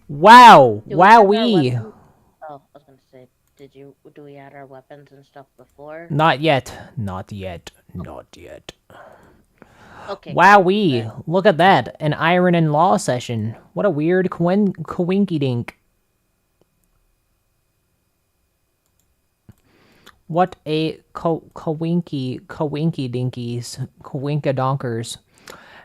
Wow! Do we have our Wowee! weapons? Oh, I was gonna say, do we add our weapons and stuff before? Not yet. Not yet. Not yet. Okay, cool. Then. Wowee! Look at that. An iron and law session. What a weird coinky dink. What a coinky dinkies. Coinkadonkers.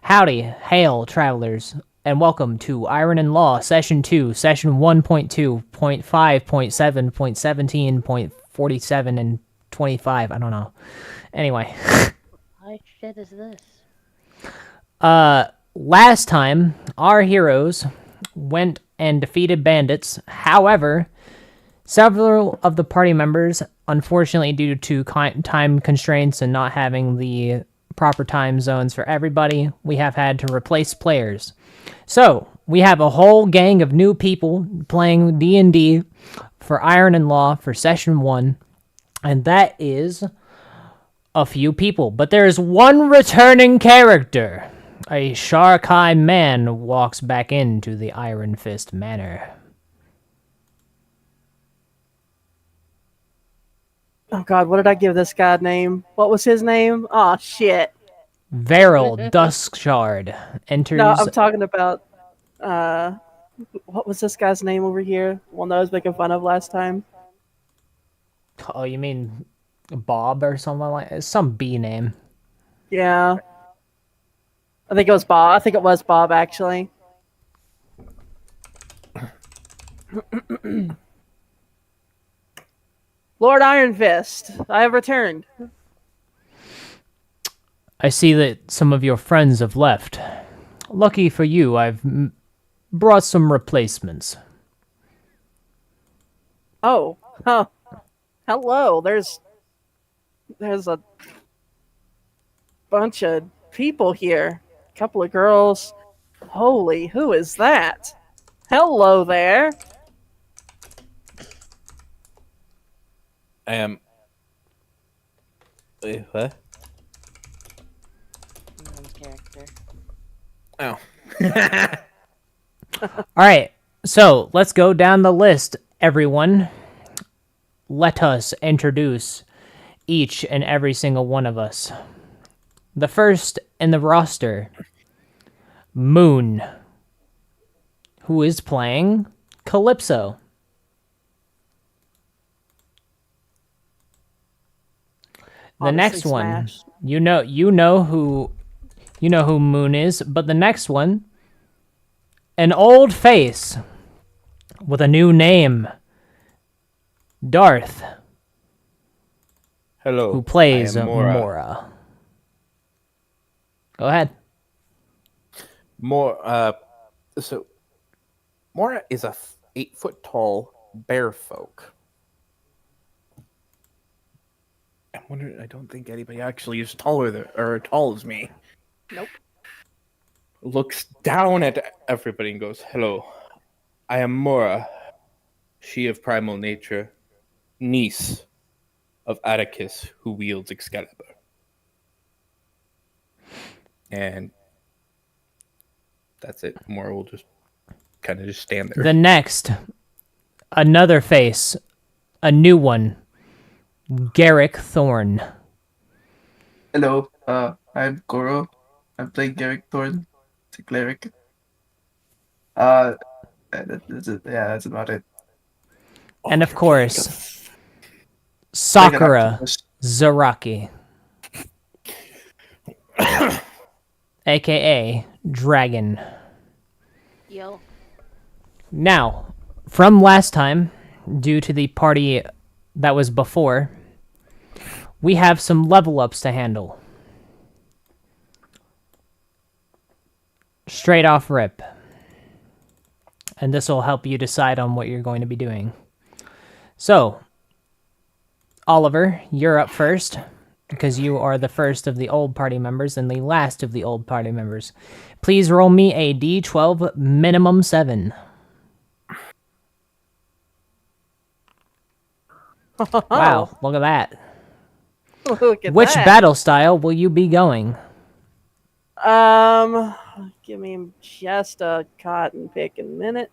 Howdy, hail, travelers, and welcome to Iron and Law, Session 2, Session 1.2.5.7.17.47 and 25. I don't know. Anyway, What shit is this? last time, our heroes went and defeated bandits. However, several of the party members, unfortunately, due to time constraints and not having the proper time zones for everybody, we have had to replace players. So we have a whole gang of new people playing D&D for Iron and Law for Session 1, and that is a few people. But there is one returning character. A shark-eye man walks back into the Iron Fist Manor. Oh god, what did I give this guy name? What was his name? Oh shit. Varel Duskshard enters. No, I'm talking about uh what was this guy's name over here? One that I was making fun of last time. Oh, you mean Bob or something like that? Some B name. Yeah. I think it was Bob. I think it was Bob actually. Lord Iron Fist, I have returned. I see that some of your friends have left. Lucky for you, I've brought some replacements. Oh, huh. Hello. There's a bunch of people here. A couple of girls. Holy, who is that? Hello there. I am. Wait, what? Man's character. Oh. Alright, so let's go down the list, everyone. Let us introduce each and every single one of us. The first in the roster, Moon, who is playing Calypso. The next Honestly, one, Smash. you know who Moon is, but the next one, an old face with a new name, Darth, Hello. who plays I am Mora. Mora. Go ahead. So Mora is a 8-foot tall bear folk. I wonder. I don't think anybody actually is tall as me. Nope. Looks down at everybody and goes, "Hello, I am Mora, she of primal nature, niece of Atticus, who wields Excalibur." And that's it. Mora will just kind of just stand there. The next, another face, a new one, Garrick Thorne. Hello, I'm Goro. I'm playing Garrick Thorne, the cleric. That's it. Yeah, that's about it. And of you're course, Like an Sakura octopus. Zaraki, aka Dragon. Yo. Now, from last time, due to the party that was before, we have some level ups to handle. Straight off rip. And this will help you decide on what you're going to be doing. So, Oliver, you're up first, because you are the first of the old party members and the last of the old party members. Please roll me a d12 minimum 7. Wow, look at that. Look at Which that. battle style will you be going? Give me just a cotton picking minute.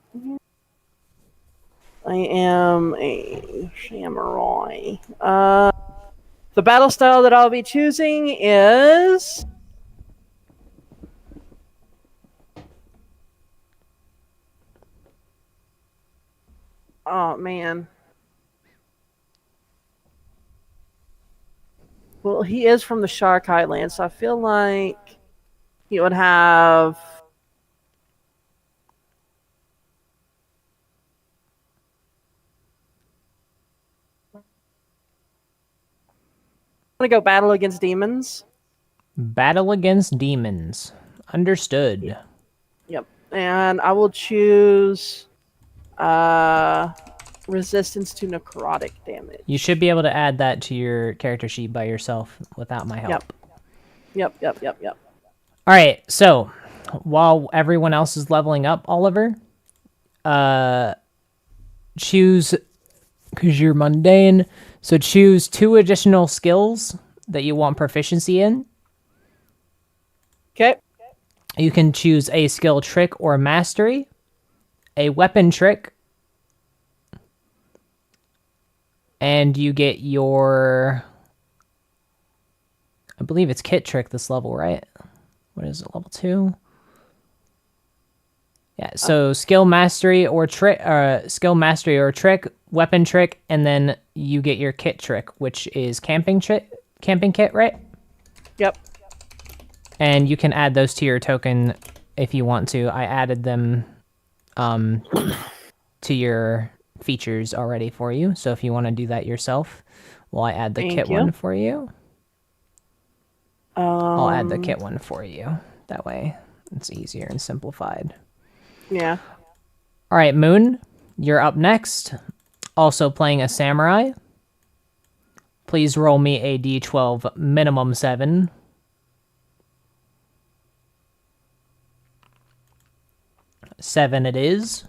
I am a samurai. The battle style that I'll be choosing is. Oh, man. Well, he is from the Shark Highlands, so I feel like he would have. I'm gonna go battle against demons. Battle against demons. Understood. Yep. And I will choose resistance to necrotic damage. You should be able to add that to your character sheet by yourself without my help. Yep. All right, so while everyone else is leveling up, Oliver, choose, because you're mundane, so choose 2 additional skills that you want proficiency in. Okay. You can choose a skill trick or mastery, a weapon trick, and you get your, I believe it's kit trick this level, right? What is it, level 2? Yeah, so skill mastery or trick, trick, weapon trick, and then you get your kit trick, which is camping kit, right? Yep. And you can add those to your token if you want to. I added them to your features already for you. So if you want to do that yourself, I add the kit one for you. I'll add the kit one for you. That way it's easier and simplified. Yeah. All right, Moon, you're up next. Also playing a samurai. Please roll me a d12 minimum 7. Seven it is.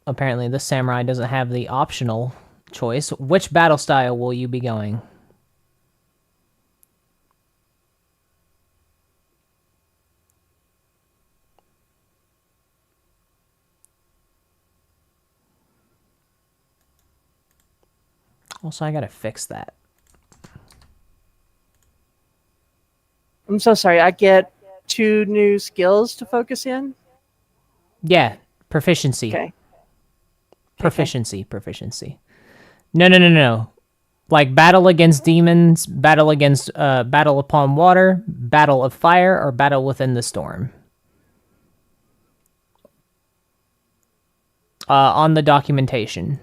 Apparently this samurai doesn't have the optional choice. Which battle style will you be going? Also, I gotta fix that. I'm so sorry. I get 2 new skills to focus in. Yeah, proficiency. Okay. Proficiency. No. Like battle against demons, battle against battle upon water, battle of fire, or battle within the storm. On the documentation.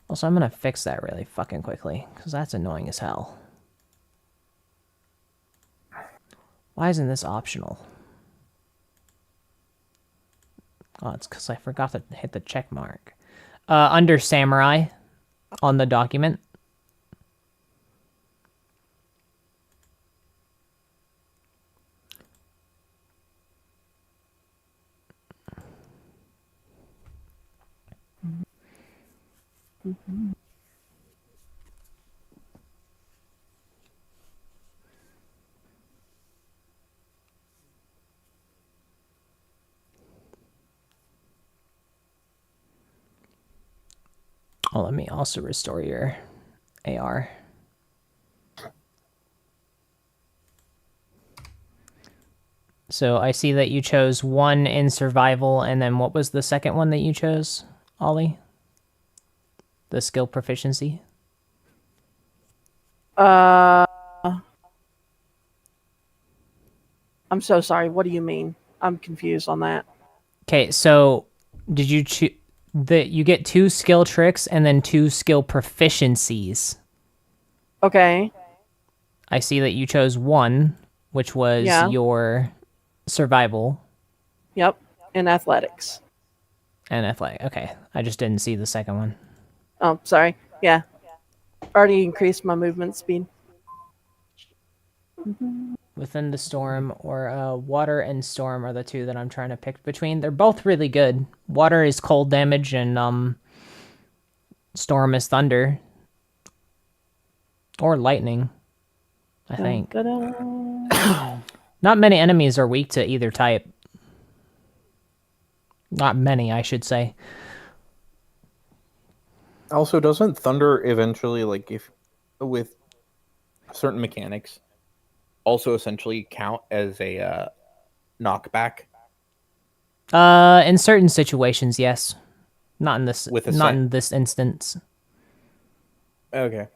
Also, I'm gonna fix that really fucking quickly, because that's annoying as hell. Why isn't this optional? Oh, it's because I forgot to hit the check mark. Under Samurai, on the document. Oh, let me also restore your AR. So I see that you chose 1 in survival, and then what was the second one that you chose, Ollie? The skill proficiency? I'm so sorry. What do you mean? I'm confused on that. Okay, so did you choose that you get 2 skill tricks and then 2 skill proficiencies? Okay. I see that you chose 1, which was your survival. Yep. And athletics. And athletic. Okay, I just didn't see the second one. Oh, sorry. Yeah. Already increased my movement speed. Within the storm, or water and storm are the 2 that I'm trying to pick between. They're both really good. Water is cold damage, and storm is thunder. Or lightning, I think. Da-da. Not many enemies are weak to either type. Not many, I should say. Also, doesn't thunder eventually, like, if with certain mechanics, also essentially count as a knockback? In certain situations, yes. Not in this. With a Not sen- in this instance. Okay.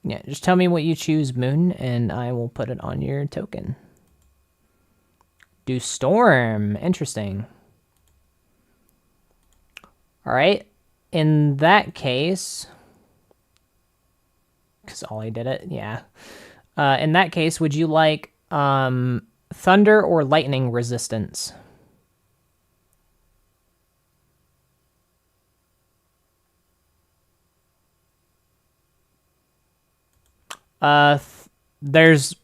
Yeah, just tell me what you choose, Moon, and I will put it on your token. Do Storm. Interesting. All right. In that case, because Ollie did it, yeah. In that case, would you like thunder or lightning resistance? It's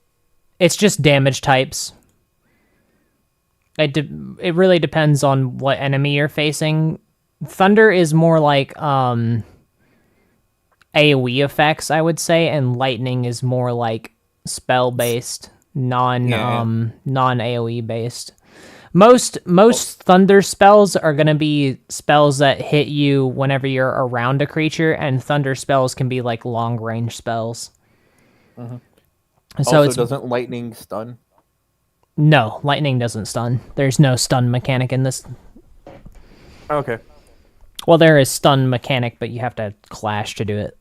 just damage types. It really depends on what enemy you're facing. Thunder is more like AoE effects, I would say, and lightning is more like spell based, non AoE based. Most thunder spells are going to be spells that hit you whenever you're around a creature, and thunder spells can be like long range spells. Mm-hmm. So also, it's doesn't lightning stun? no, lightning doesn't stun. There's no stun mechanic in this. Okay. Well, there is stun mechanic, but you have to clash to do it.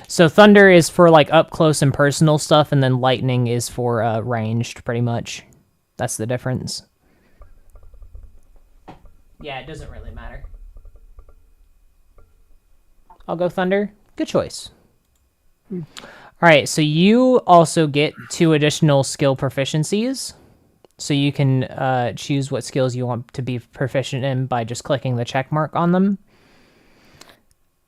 So thunder is for like up close and personal stuff, and then lightning is for ranged, pretty much. That's the difference. Yeah, it doesn't really matter. I'll go thunder. Good choice. All right, so you also get 2 additional skill proficiencies. So you can choose what skills you want to be proficient in by just clicking the check mark on them.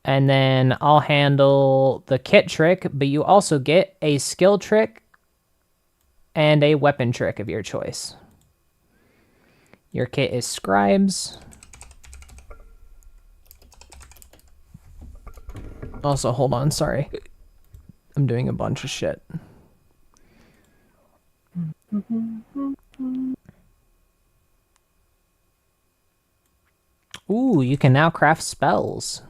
And then I'll handle the kit trick, but you also get a skill trick and a weapon trick of your choice. Your kit is Scribes. Also, hold on, sorry. I'm doing a bunch of shit. Ooh, you can now craft spells.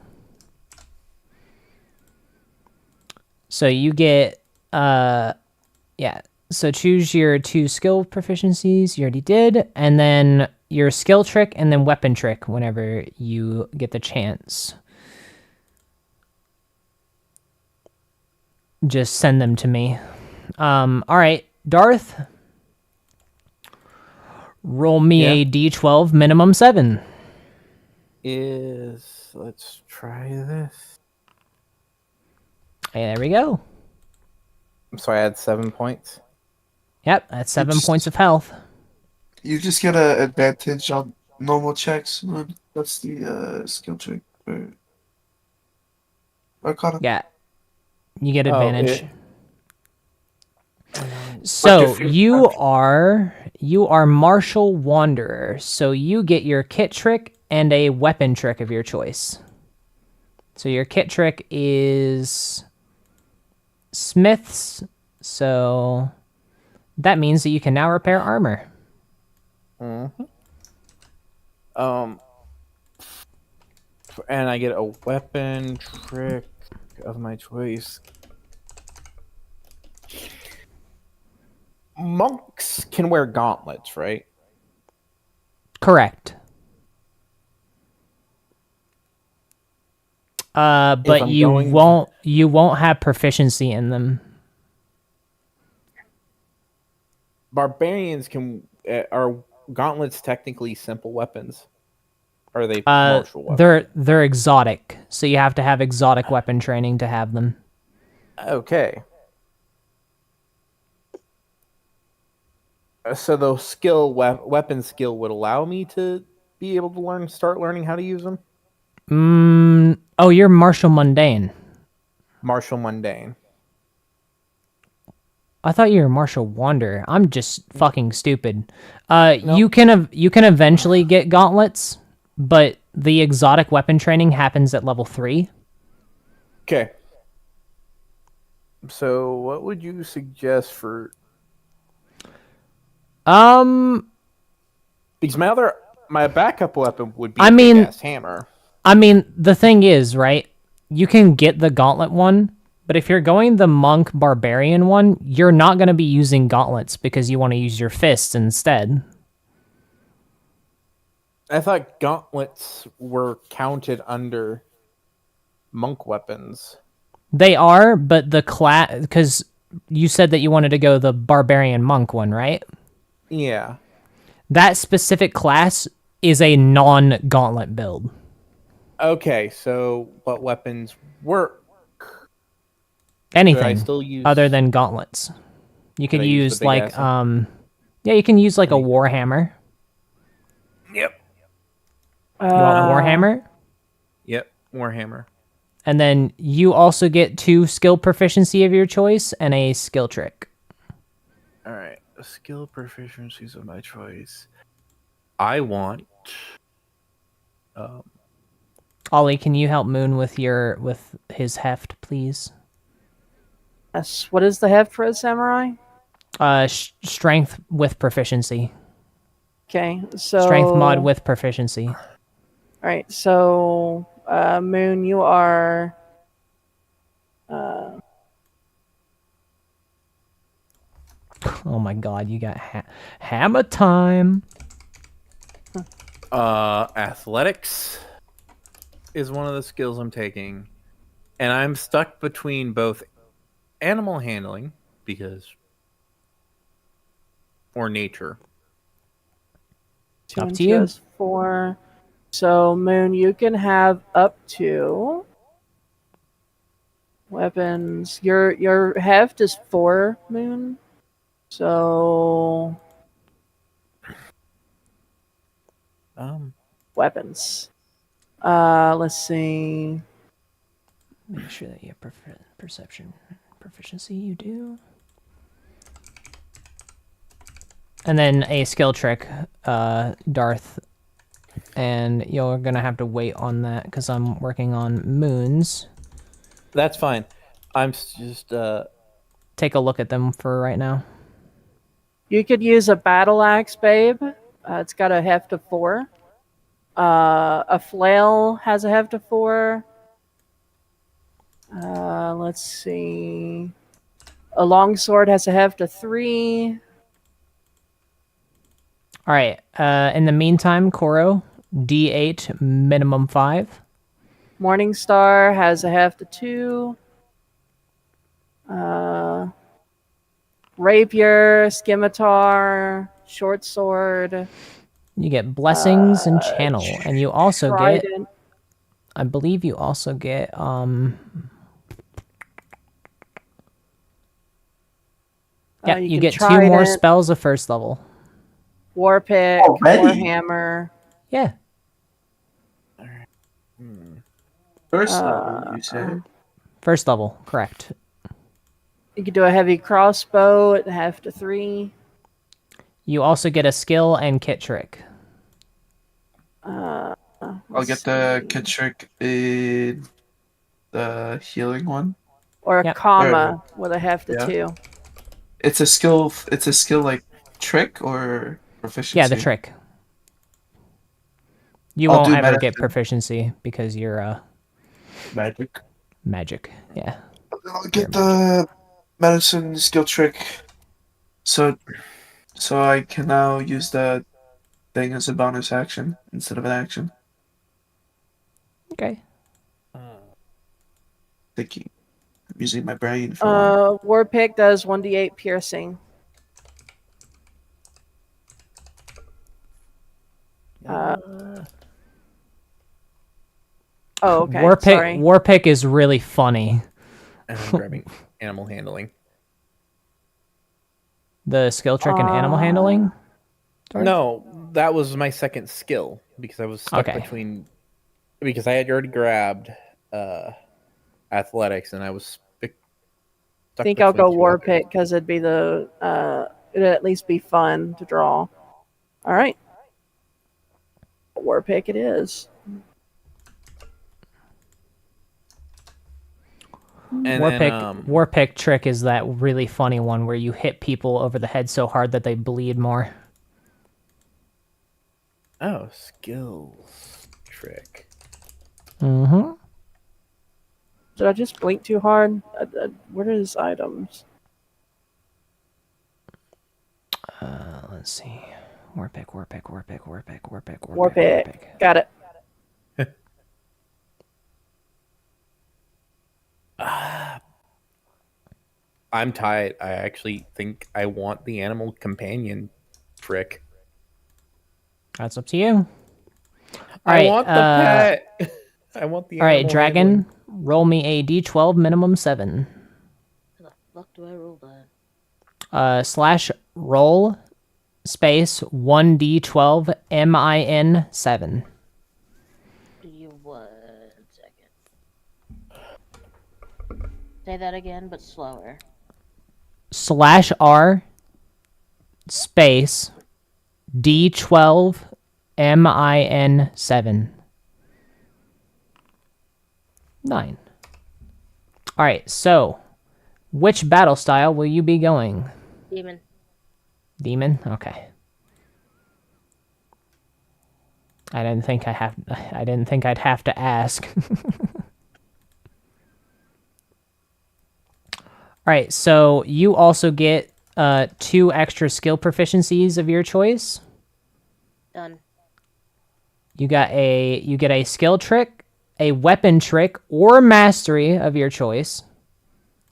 So you get, yeah. So choose your 2 skill proficiencies. You already did. And then your skill trick and then weapon trick whenever you get the chance. Just send them to me. All right, Darth. Roll me a d12 minimum 7. Let's try this. Hey, there we go. So I had 7 points. Yep, that's 7 points of health. You just get an advantage on normal checks. That's the skill check. Arcana. Yeah, you get advantage. Oh, So you are Martial Wanderer. So you get your kit trick and a weapon trick of your choice. So your kit trick is Smith's. So that means that you can now repair armor. Mm-hmm. And I get a weapon trick of my choice. Monks can wear gauntlets, right? Correct. But you won't have proficiency in them. Barbarians can are gauntlets technically simple weapons? Or are they martial weapons? They're exotic, so you have to have exotic weapon training to have them. Okay. So the weapon skill would allow me to be able to start learning how to use them? Oh, you're Martial Mundane. Martial Mundane. I thought you were Martial Wanderer. I'm just fucking stupid. You can eventually get gauntlets, but the exotic weapon training happens at level 3. Okay. So, what would you suggest for? Um, Because my backup weapon would be I a big mean, ass hammer. the thing is, right? You can get the gauntlet one, but if you're going the monk barbarian one, you're not going to be using gauntlets because you want to use your fists instead. I thought gauntlets were counted under monk weapons. They are, but the class, because you said that you wanted to go the barbarian monk one, right? Yeah. That specific class is a non-gauntlet build. Okay, so what weapons work? Anything still use- other than gauntlets. You Could could I use use the big like ass yeah, you can use like a warhammer. Yep. You want warhammer? Yep. Warhammer. And then you also get 2 skill proficiency of your choice and a skill trick. All right. Skill proficiencies of my choice. I want. Ollie, can you help Moon with his heft, please? Yes. What is the heft for a samurai? Strength with proficiency. Okay, so Strength mod with proficiency. All right, so Moon, you are. Oh my god, you got hammer time. Athletics is one of the skills I'm taking, and I'm stuck between both animal handling or nature. Two Up and to two you. is 4. So Moon, you can have up to weapons. Your heft is 4, Moon. So weapons. Let's see. Make sure that you have perception proficiency. You do. And then a skill trick, Darth. And you're gonna have to wait on that because I'm working on Moons. That's fine. I'm just Take a look at them for right now. You could use a battle axe, babe. It's got a heft of 4. A flail has a heft of 4. Let's see. A longsword has a heft of 3. All right. In the meantime, Koro, D8 minimum 5. Morningstar has a heft of 2. Rapier, scimitar, short sword, You get blessings and channel, and you also get. trident. I believe you also get Yeah, you can get 2 more trident, spells of first level. war pick, Already? warhammer. Yeah. First level, you say? First level, correct. You could do a heavy crossbow at a heft of 3. You also get a skill and kit trick. I'll get the kit trick in the healing one. Or a Yep. comma with a heft of Yeah. 2. It's a skill. It's a skill like trick or proficiency. Yeah, the trick. You I'll won't do ever get medicine. proficiency because you're Magic. magic. Yeah. I'll get the medicine skill trick. So I can now use that thing as a bonus action instead of an action. Okay. Thinking. I'm using my brain for one. War pick does 1d8 piercing. Oh, okay. Sorry. War pick is really funny. and I'm grabbing animal handling. The skill trick and animal handling. Darth? No, that was my second skill because I was stuck Okay. between because I had already grabbed athletics and I was stuck I think I'll between go two war others. pick because it'd be it'd at least be fun to draw. All right. War pick it is. And Warpick trick is that really funny one where you hit people over the head so hard that they bleed more. oh, skills trick. Mm-hmm. Did I just blink too hard? What are his items? Let's see. Warpick. Warpick. Got it. I'm tied. I actually think I want the animal companion trick. That's up to you. I want the pet. I want the All right, animal dragon, handling. roll me a d12 minimum 7. How the fuck do I roll that? Slash roll space 1d12 min 7. Do you 1 second? Say that again, but slower. Slash r space d12 min 7. 9. All right, so which battle style will you be going? Demon. Demon? Okay. I didn't think I'd have to ask. All right, so you also get 2 extra skill proficiencies of your choice. Done. You get a skill trick, a weapon trick, or mastery of your choice,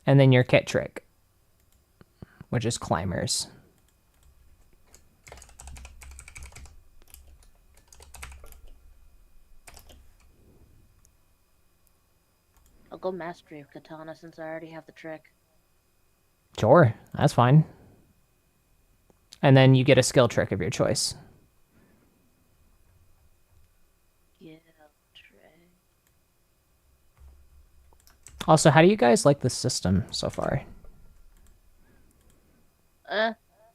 and then your kit trick, which is climbers. I'll go mastery of katana since I already have the trick. Sure, that's fine. And then you get a skill trick of your choice. Yeah, trick. Also, how do you guys like the system so far?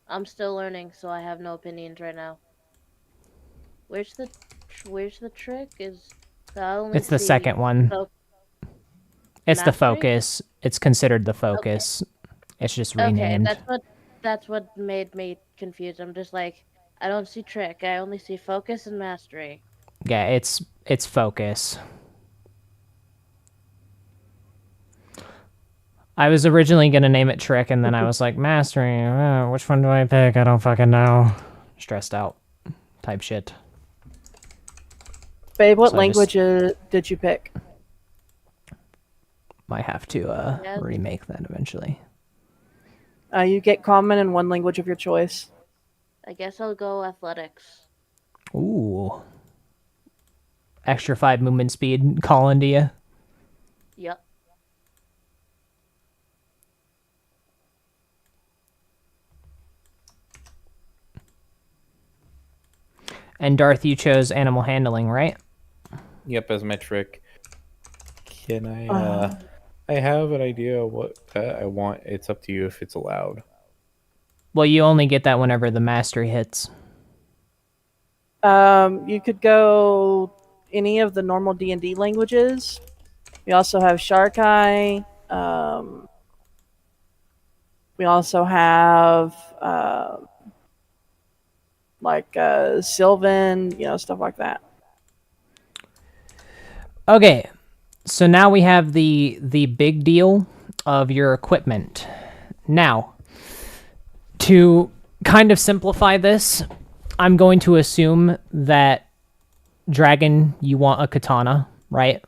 I'm still learning, so I have no opinions right now. Where's the trick? It's the second one. It's the Mastery? focus. It's considered the focus. It's just renamed. Okay, that's what made me confused. I'm just like, I don't see trick. I only see focus and mastery. Yeah, it's focus. I was originally gonna name it trick, and then I was like, mastery. Which one do I pick? I don't fucking know. Stressed out, type shit. Babe, what So I just- language did you pick? Might have to remake that eventually. You get common in one language of your choice. I guess I'll go athletics. Ooh. Extra 5 movement speed. Calling to you. Yep. And Darth, you chose animal handling, right? Yep, as my trick. Can I? I have an idea of what I want. It's up to you if it's allowed. Well, you only get that whenever the mastery hits. You could go any of the normal D&D languages. We also have Sharkai. We also have Sylvan, stuff like that. Okay, so now we have the big deal of your equipment. Now, to kind of simplify this, I'm going to assume that Dragon, you want a katana, right?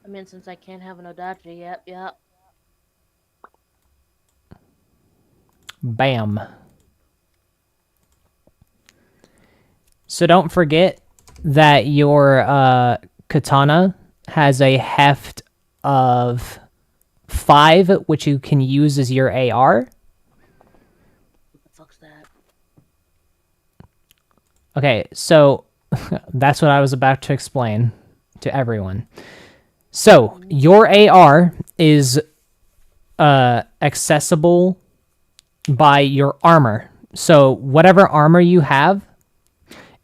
I mean, since I can't have an Odachi, yep. Bam. So don't forget that your katana has a heft of 5, which you can use as your AR. What the fuck's that? Okay, so that's what I was about to explain to everyone. So your AR is accessible by your armor. So whatever armor you have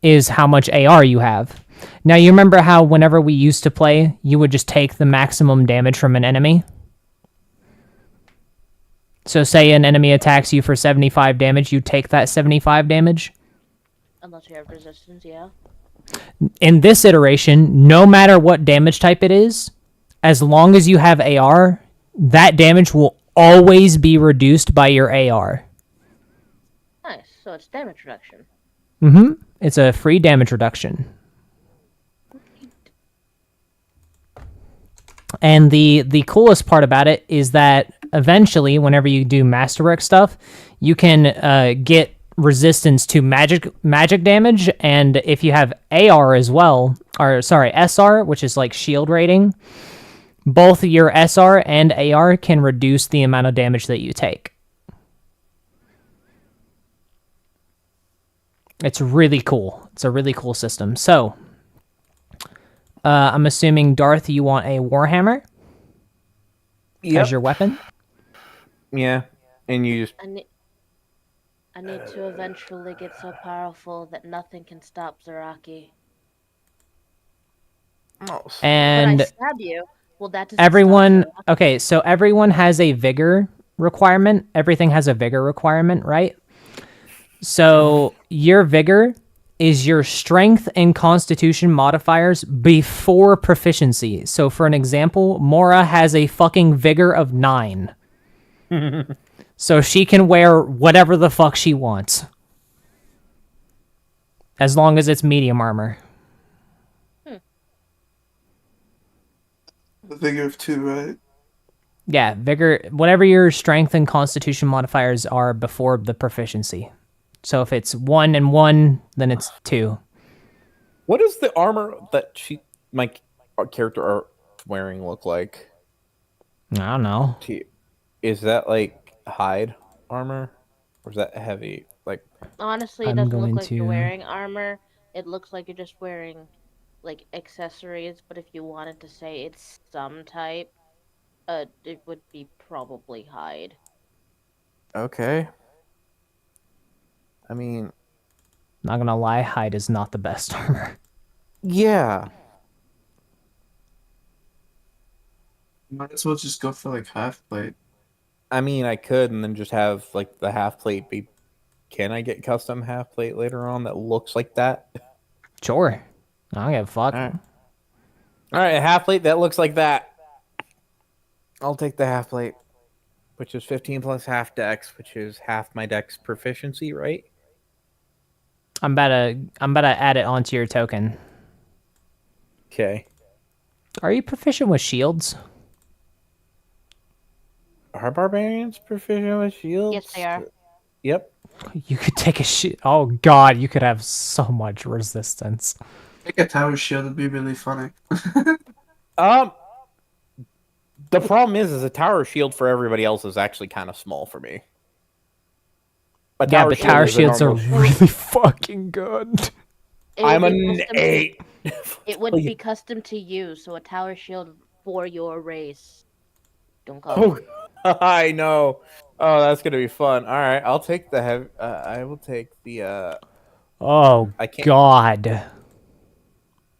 is how much AR you have. Now you remember how whenever we used to play, you would just take the maximum damage from an enemy? So say an enemy attacks you for 75 damage, you take that 75 damage. Unless you have resistance, yeah. In this iteration, no matter what damage type it is, as long as you have AR, that damage will always be reduced by your AR. Nice. So it's damage reduction. Mm-hmm. It's a free damage reduction. And the coolest part about it is that eventually, whenever you do Masterwork stuff, you can get resistance to magic damage, and if you have AR as well, or sorry, SR, which is like shield rating, both your SR and AR can reduce the amount of damage that you take. It's really cool. It's a really cool system. So, I'm assuming, Darth, you want a Warhammer as your weapon? Yeah, and you just I need to eventually get so powerful that nothing can stop Zaraki. And When I stab you, well, that doesn't everyone, stop Zaraki. okay, so everyone has a vigor requirement. Everything has a vigor requirement, right? So your vigor is your strength and constitution modifiers before proficiency. So for an example, Mora has a fucking vigor of 9. So she can wear whatever the fuck she wants. As long as it's medium armor. The vigor of 2, right? Yeah, vigor, whatever your strength and constitution modifiers are before the proficiency. So if it's 1 and 1, then it's 2. What does the armor that my character are wearing look like? I don't know. Is that like hide armor, or is that heavy? Like, Honestly, it I'm doesn't look going like you're to- wearing armor. It looks like you're just wearing, like, accessories. But if you wanted to say it's some type, it would be probably hide. okay. I mean, Not gonna lie, hide is not the best armor. yeah. Might as well just go for like half plate. I mean, I could, and then just have like the half plate be. Can I get custom half plate later on that looks like that? Sure. I don't give a fuck. All right, a half plate that looks like that. I'll take the half plate, which is 15 plus half dex, which is half my dex proficiency, right? I'm about to add it onto your token. Okay. Are you proficient with shields? Are barbarians proficient with shields? Yes, they are. Yep. You could take a shield. Oh god, you could have so much resistance. Take a tower shield would be really funny. The problem is a tower shield for everybody else is actually kind of small for me. Yeah, but tower is a shields are normal- really fucking good. It I'm would be an custom- 8. It would be custom to you, so a tower shield for your race. Don't call Oh, I know. Oh, that's gonna be fun. All right, I'll take the heavy. I will take the. Oh I can't. god.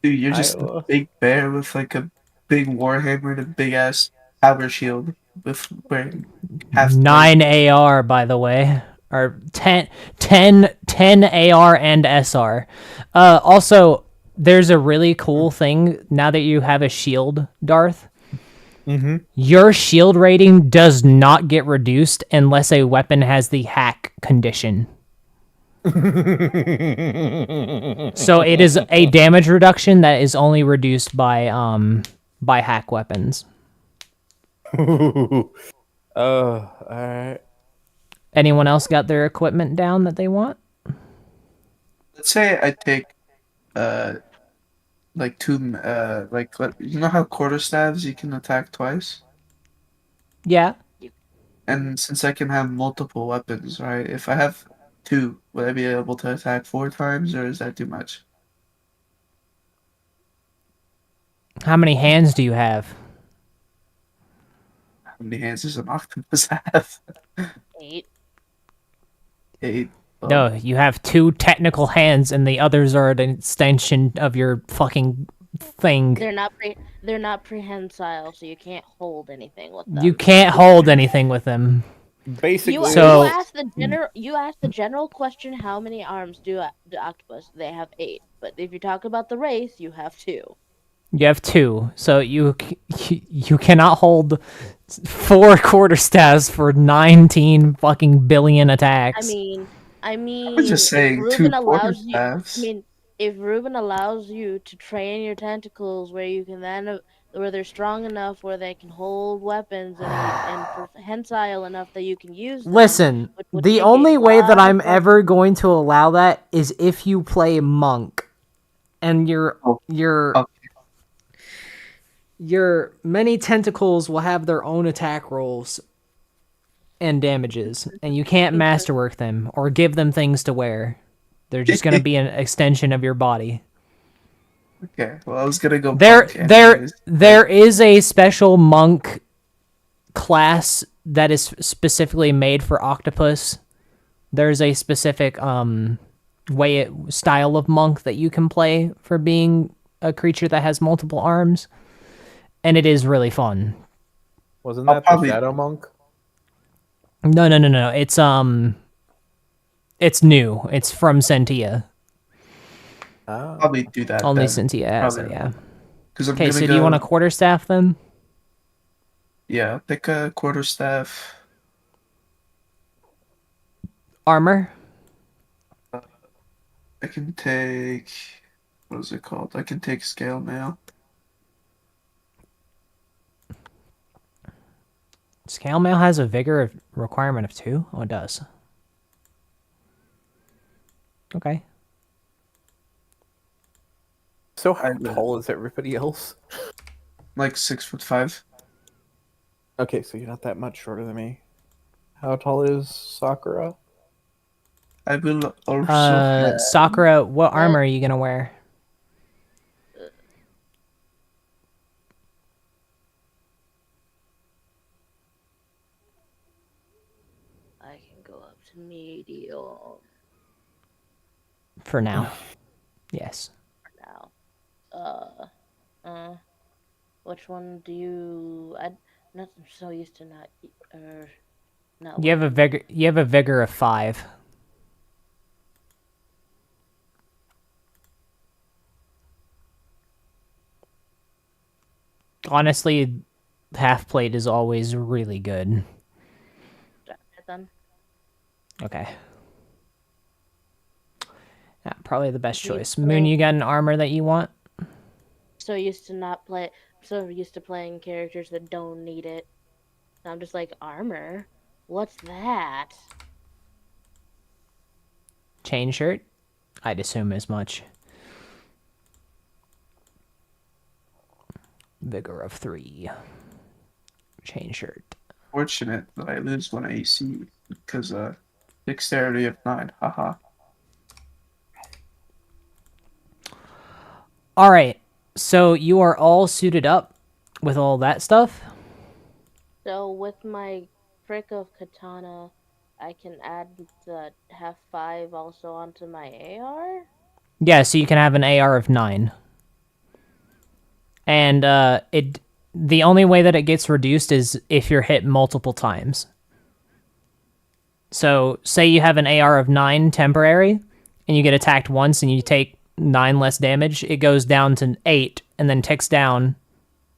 Dude, you're just a big bear with like a big warhammer and a big ass tower shield with wearing half plate. 9 AR, by the way. Or 10 AR and SR. Also, there's a really cool thing now that you have a shield, Darth. Mm-hmm. Your shield rating does not get reduced unless a weapon has the hack condition. So it is a damage reduction that is only reduced by hack weapons. Oh, all right. Anyone else got their equipment down that they want? Let's say I take like two you know how quarterstaves you can attack twice? Yeah. And since I can have multiple weapons, right? If I have 2, would I be able to attack 4 times, or is that too much? How many hands do you have? How many hands does an octopus have? 8. 8. Oh. No, you have 2 technical hands, and the others are an extension of your fucking thing. They're not prehensile, so you can't hold anything with them. You can't hold anything with them. Basically, So- you asked the general question, how many arms do the octopus? They have 8. But if you talk about the race, you have 2. You have 2, so you cannot hold 4 quarterstaffs for 19 fucking billion attacks. I mean, was just saying if 2 Ruben allows you, quarterstaffs. if Ruben allows you to train your tentacles where you can then, where they're strong enough where they can hold weapons and prehensile enough that you can use them. Listen, which would the take a only way that lot I'm of ever going to allow that is if you play monk, and your many tentacles will have their own attack rolls and damages, and you can't masterwork them or give them things to wear. They're just going to be an extension of your body. Okay, well, I was gonna go. There anyways. is a special monk class that is specifically made for octopus. There's a specific style of monk that you can play for being a creature that has multiple arms, and it is really fun. wasn't I'll that probably- the Shadow Monk? No. It's new. It's from Sen'Tia. Oh. Probably do that. Only then. Sen'Tia has it, Probably. yeah. Because I'm Okay, gonna so go. do you want a quarterstaff then? Yeah, pick a quarterstaff. Armor? I can take. What is it called? I can take scale mail. Scale mail has a vigor requirement of 2? Oh, it does. Okay. So how tall is everybody else? Like 6'5". Okay, so you're not that much shorter than me. How tall is Sakura? I will also. Sakura, what armor are you gonna wear? I can go up to medium For now. Yes. now. Which one do you? I'm not so used to not. Not. You have a vigor. You have a vigor of 5. Honestly, half plate is always really good. Then. Okay. Yeah, probably the best You choice. Moon, you got an armor that you want? So used to playing characters that don't need it. And I'm just like, armor? What's that? Chain shirt? I'd assume as much. Vigor of 3. Chain shirt. Fortunate that I lose one AC because dexterity of 9. Haha. All right. So you are all suited up with all that stuff? So with my prick of katana, I can add the half 5 also onto my AR? Yeah, so you can have an AR of 9. And the only way that it gets reduced is if you're hit multiple times. So say you have an AR of 9 temporary, and you get attacked once and you take 9 less damage, it goes down to 8 and then ticks down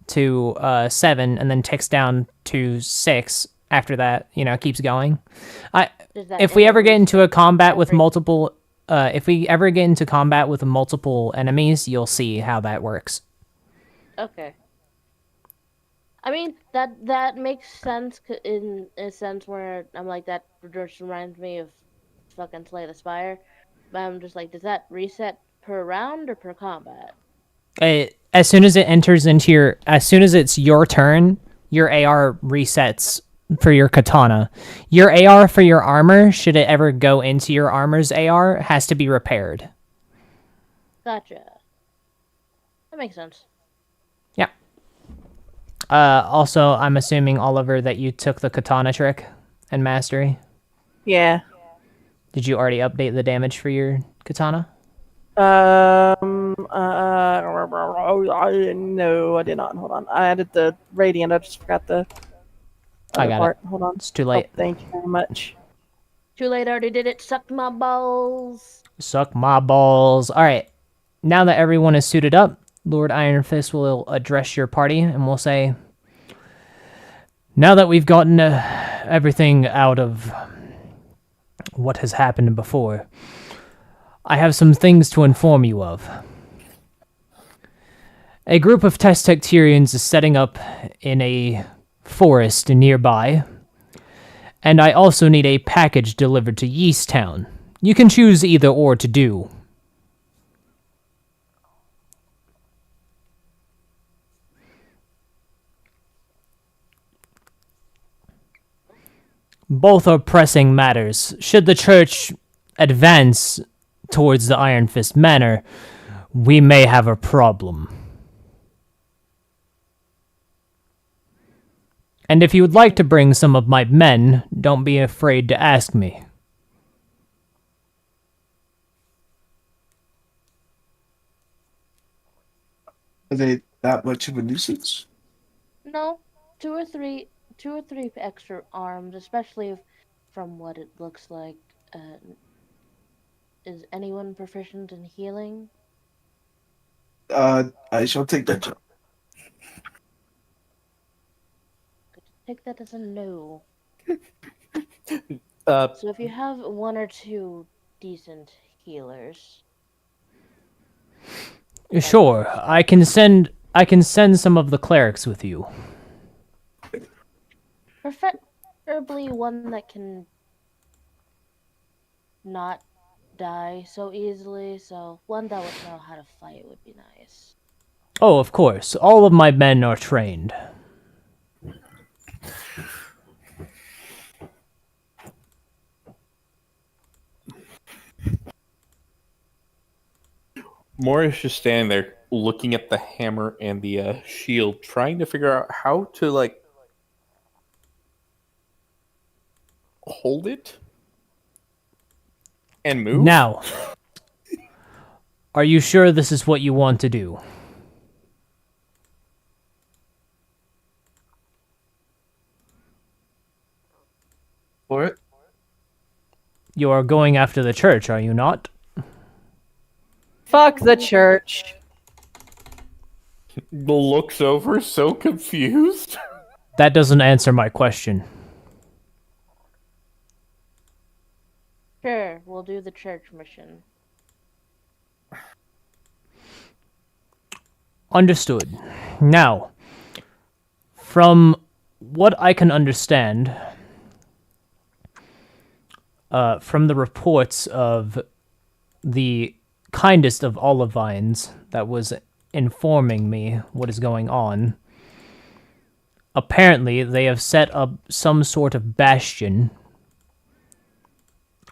to 7 and then ticks down to 6 after that. It keeps going. If we ever get into a combat with multiple enemies, you'll see how that works. Okay. I mean, that makes sense in a sense where I'm like, that just reminds me of fucking Slay the Spire. But I'm just like, does that reset per round or per combat? As soon as it's your turn, your AR resets for your katana. Your AR for your armor, should it ever go into your armor's AR, has to be repaired. Gotcha. That makes sense. Yeah. Also, I'm assuming, Oliver, that you took the katana trick and mastery. Yeah. Did you already update the damage for your katana? No, I did not. Hold on. I added the radiant. I just forgot the I other got part. it. Hold on. It's too Oh, late. thank you very much. Too late, already did it. Suck my balls. Suck my balls. All right. Now that everyone is suited up, Lord Iron Fist will address your party and will say, now that we've gotten everything out of what has happened before, I have some things to inform you of. A group of Testecterians is setting up in a forest nearby, and I also need a package delivered to Yeast Town. You can choose either or to do. Both are pressing matters. Should the church advance towards the Iron Fist Manor, we may have a problem. And if you would like to bring some of my men, don't be afraid to ask me. Are they that much of a nuisance? No, two or three extra arms, especially from what it looks like. Is anyone proficient in healing? I shall take that job. Could you take that as a no? Uh, So if you have one or two decent healers, Sure, I can send some of the clerics with you. preferably one that can not die so easily. So one that would know how to fight would be nice. Oh, of course. All of my men are trained. Morris just standing there looking at the hammer and the shield, trying to figure out how to, like, hold it and move. Now, are you sure this is what you want to do? For it? You are going after the church, are you not? Fuck the church. Looks over, so confused. That doesn't answer my question. Sure, we'll do the church mission. Understood. Now, from what I can understand, from the reports of the kindest of olive vines that was informing me what is going on, apparently they have set up some sort of bastion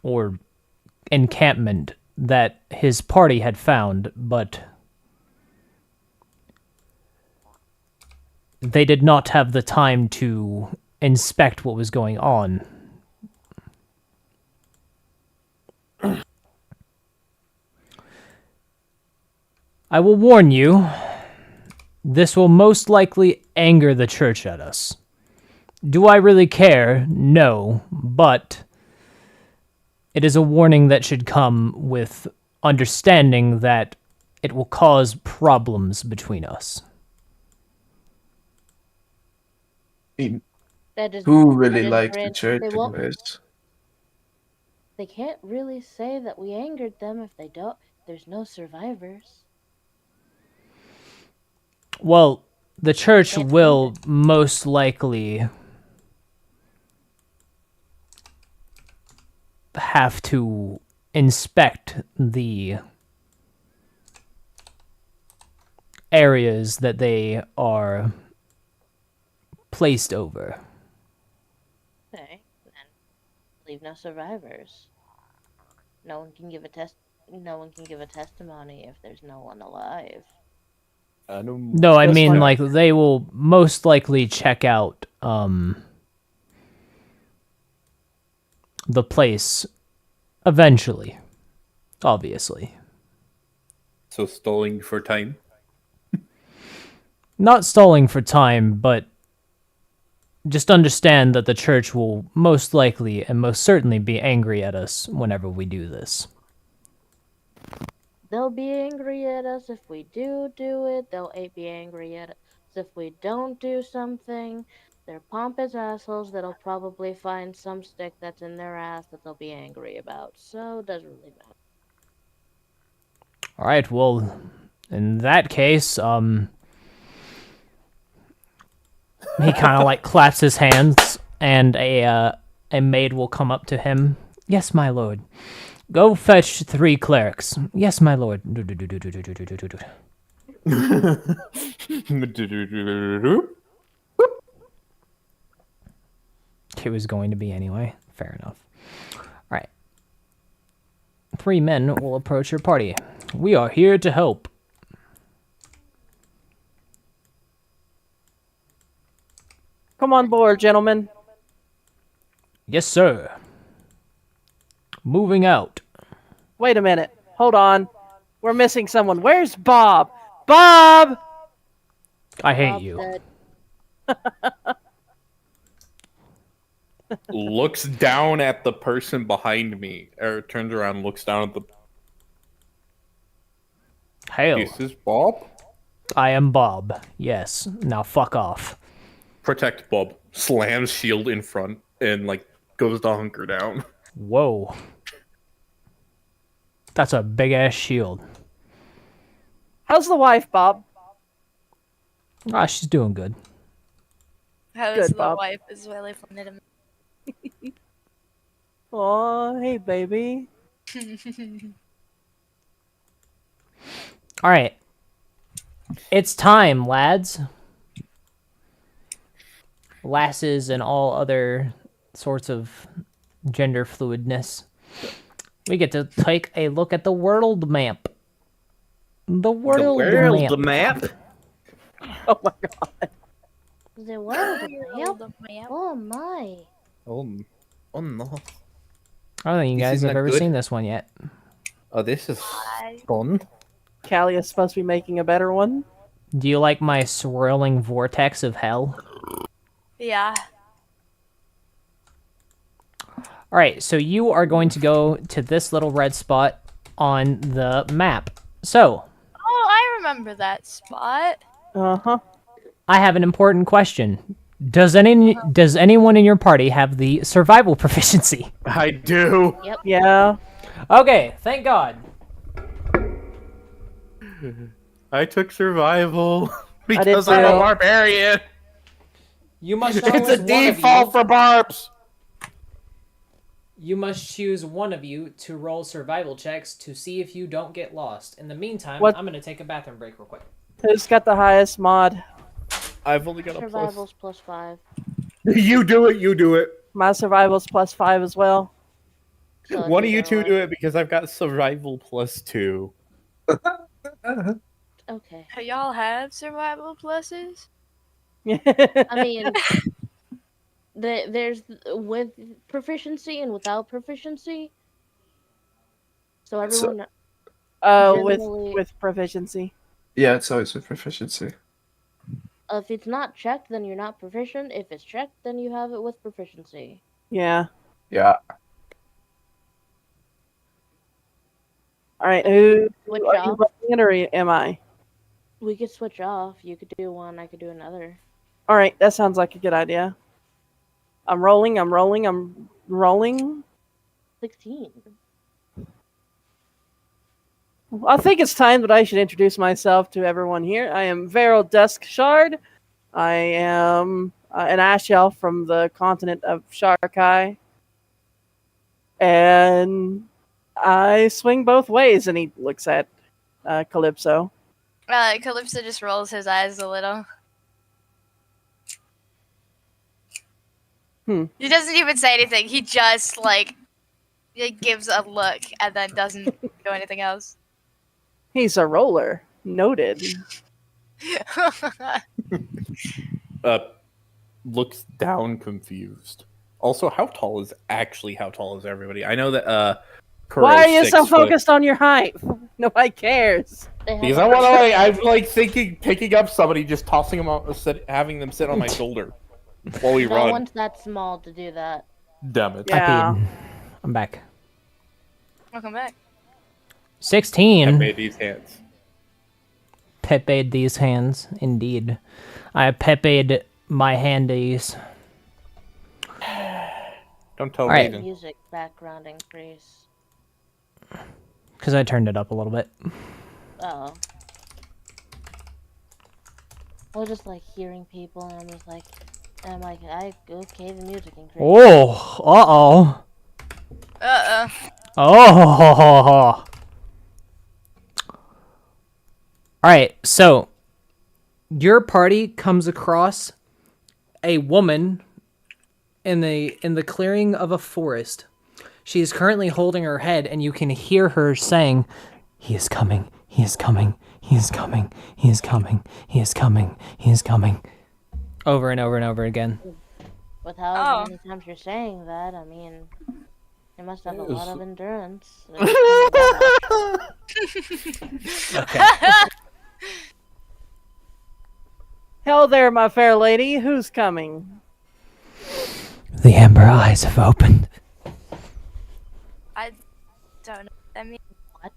or encampment that his party had found, but they did not have the time to inspect what was going on. I will warn you, this will most likely anger the church at us. Do I really care? No, but it is a warning that should come with understanding that it will cause problems between us. I mean, That is who really that is likes the grand- church They won't. anyways? They can't really say that we angered them if they don't. There's no survivors. Well, the church That's will most likely have to inspect the areas that they are placed over. Okay, then leave no survivors. No one can give a test. No one can give a testimony if there's no one alive. No, I That's mean, fine. like, they will most likely check out, the place eventually. Obviously. So stalling for time. Not stalling for time, but Just understand that the church will most likely and most certainly be angry at us whenever we do this. They'll be angry at us if we do it. They'll be angry at us if we don't do something. They're pompous assholes that'll probably find some stick that's in their ass that they'll be angry about. So it doesn't really matter. All right, well, in that case, he kind of like claps his hands, and a maid will come up to him. Yes, my lord. Go fetch 3 clerics. Yes, my lord. It was going to be anyway. Fair enough. All right. 3 men will approach your party. We are here to help. Come on board, gentlemen. Yes, sir. Moving out. Wait a minute. Hold on. We're missing someone. Where's Bob? Bob! I hate Bob's you. dead. Looks down at the person behind me, or turns around, looks down at the. Hail. This is Bob. I am Bob. Yes. Now fuck off. Protect Bob. Slams shield in front and like goes to hunker down. Whoa. That's a big ass shield. How's the wife, Bob? Ah, she's doing good. How's Good, the Bob. wife is really funny to me. Aw, hey, baby. All right. It's time, lads. Lasses and all other sorts of gender fluidness. We get to take a look at the world map. The world map. Oh my god. The world World map? map. Oh my. Oh no. I don't think you This guys isn't have that ever good. seen this one yet. Oh, this is fun. Callie is supposed to be making a better one. Do you like my swirling vortex of hell? Yeah. All right, so you are going to go to this little red spot on the map. So, Oh, I remember that spot. Uh-huh. I have an important question. Does anyone in your party have the survival proficiency? I do. Yeah. Okay, thank God. I took survival did because I'm a too. barbarian. You must It's choose a one of default you. for barbs. You must choose one of you to roll survival checks to see if you don't get lost. In the meantime, What- I'm going to take a bathroom break real quick. Who's got the highest mod? I've only got a Survival's +5. You do it. You do it. My survival's +5 as well. So if One of you go two away- do it because I've got survival +2. Okay. Y'all have survival pluses? I mean, there's with proficiency and without proficiency. So everyone, Oh, Generally- with proficiency. Yeah, it's always with proficiency. if it's not checked, then you're not proficient. If it's checked, then you have it with proficiency. Yeah. Yeah. All right. Who Switch are you off. running or am I? We could switch off. You could do one. I could do another. All right. That sounds like a good idea. I'm rolling. 16. I think it's time that I should introduce myself to everyone here. I am Vero Dusk Shard. I am an Ash Elf from the continent of Sharkai. And I swing both ways. And he looks at Calypso. Calypso just rolls his eyes a little. He doesn't even say anything. He just he gives a look and then doesn't do anything else. He's a roller. Noted. Looks down confused. Also, how tall is everybody? I know that Why are you so 6 foot. focused on your height? Nobody cares. They have Because I want to I'm thinking picking up somebody, just tossing them out, having them sit on my shoulder. While we No run. one's that small to do that. Damn it. I Yeah. peed. I'm back. Welcome back. 16. I made these hands. Pepe'd these hands, indeed. I Pepe'd my handies. Don't tell Alright. Raven. Music background increase. Because I turned it up a little bit. Oh. I was just like hearing people, and I'm just like, okay, the music increase. Oh, uh-oh. Oh. Alright, so your party comes across a woman in the clearing of a forest. She is currently holding her head, and you can hear her saying, "He is coming, he is coming, he is coming, he is coming, he is coming, he is coming." Over and over and over again. With however Oh. many times you're saying that, I mean, you must have a Yes. lot of endurance. Hell there, my fair lady. Who's coming? The amber eyes have opened. I don't know what that means. What?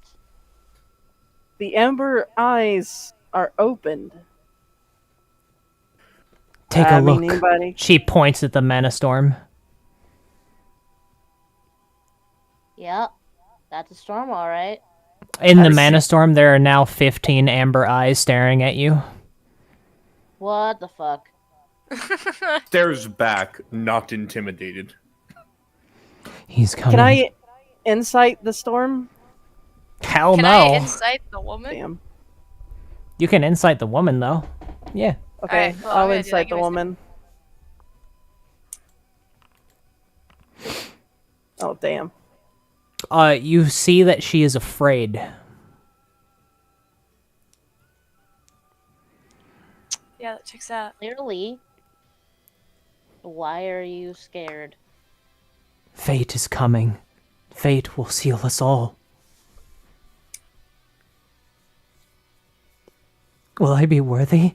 The amber eyes are opened. Take a I mean, look. anybody? She points at the mana storm. Yep. That's a storm, alright. In the I've mana storm, there are now 15 amber eyes staring at you. What the fuck? Stares back, not intimidated. He's coming. Can I insight the storm? Hell Can no. I incite the woman? Damn. You can insight the woman, though. Yeah. Okay, Alright, cool, I'm I'll gonna do insight that. the Give me a woman. Oh, damn. You see that she is afraid. Yeah, that checks out. Clearly. Why are you scared? Fate is coming. Fate will seal us all. Will I be worthy?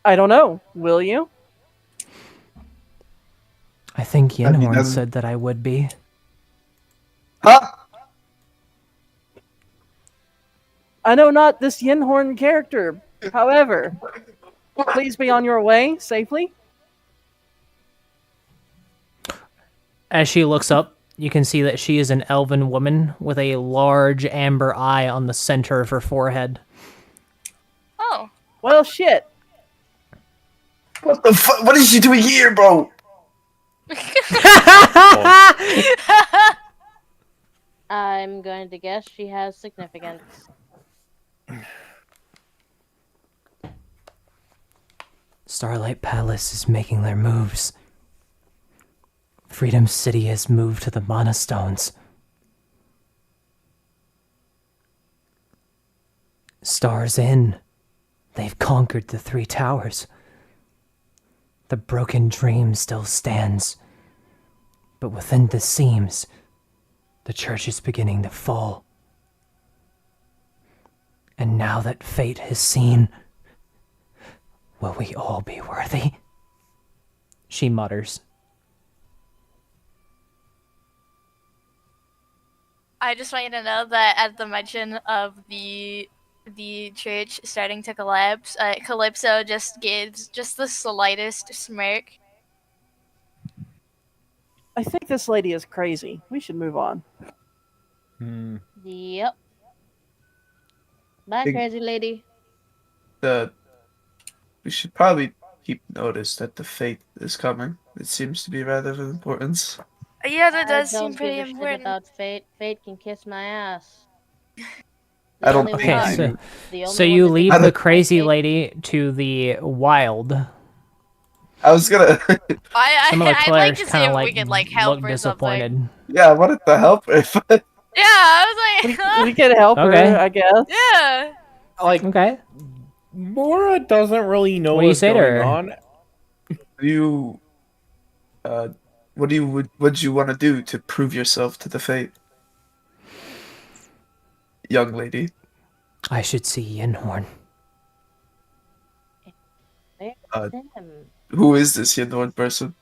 I don't know. Will you? I think Have you Yenhorn done- said that I would be. Huh? I know not this Yenhorn character. However, please be on your way safely. As she looks up, you can see that she is an elven woman with a large amber eye on the center of her forehead. Oh. Well, shit. What the fuck? What is she doing here, bro? I'm going to guess she has significance. Starlight Palace is making their moves. Freedom City has moved to the Mana Stones. Stars in. They've conquered the 3 towers. The broken dream still stands. But within the seams, the church is beginning to fall. And now that fate has seen, will we all be worthy? She mutters. I just want you to know that at the mention of the church starting to collapse, Calypso just gives just the slightest smirk. I think this lady is crazy. We should move on. Yep. Bye, Big- crazy lady. We should probably keep notice that the fate is coming. It seems to be rather of importance. Yeah, that I does don't seem pretty give a shit important. about fate. Fate can kiss my ass. I don't only think Okay, one- so, the only so one you that leave thinks the it's crazy fate- lady to the wild. I was gonna. Some of the I'd like clerics to see kind if of we could like help look or something. disappointed. Yeah, I wanted to help her. But Yeah, I was like, We can help Okay. her, I guess. yeah. Like, Okay. Mora doesn't really know What do you what's say to going her? on. you, what would you want to do to prove yourself to the fate, young lady? I should see Yenhorn. Him. Who is this Yendorn person?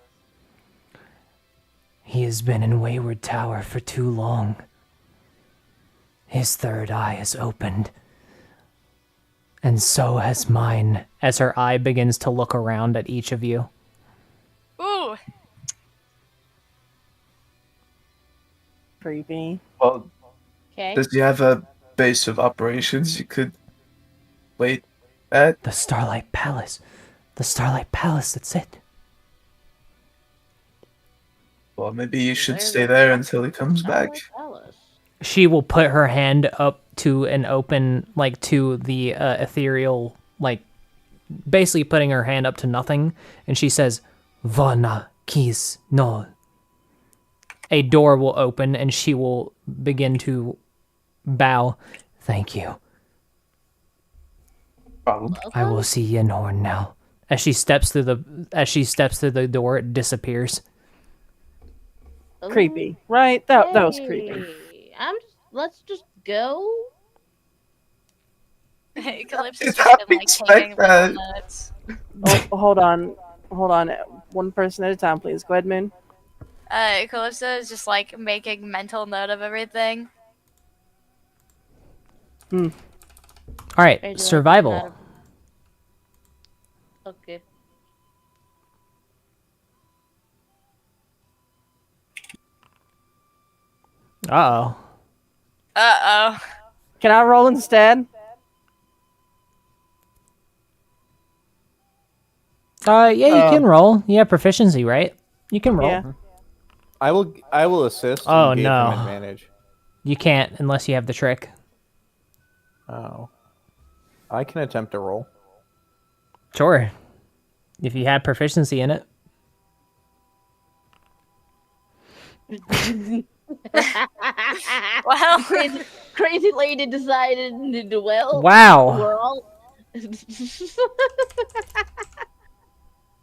He has been in Wayward Tower for too long. His third eye is opened. And so has mine, as her eye begins to look around at each of you. Ooh. Creepy. Well, Okay. does he have a base of operations you could wait at? The Starlight Palace. The Starlight Palace, that's it. Well, maybe you should There's stay a there until he comes back. Palace. She will put her hand up to an open, like, to the ethereal, like, basically putting her hand up to nothing, and she says, Vana kis no. A door will open, and she will begin to bow. Thank you. Problem. I will see Yenhorn now. As she steps through the door, it disappears. Creepy, right? That was creepy. Let's just go. Calypso's Did just not been like expect taking little that. notes. Oh, hold on. One person at a time, please. Go ahead, Moon. Calypso is just like making mental note of everything. All right, Are you doing survival. that? Okay. Uh-oh. Uh-oh. Can I roll instead? Yeah, you can roll. You have proficiency, right? You can roll. Yeah. I will assist. Oh, and give no. him advantage. You can't unless you have the trick. Oh. I can attempt to roll. Sure. If you had proficiency in it. Well, Crazy lady decided to do well. Wow. We're all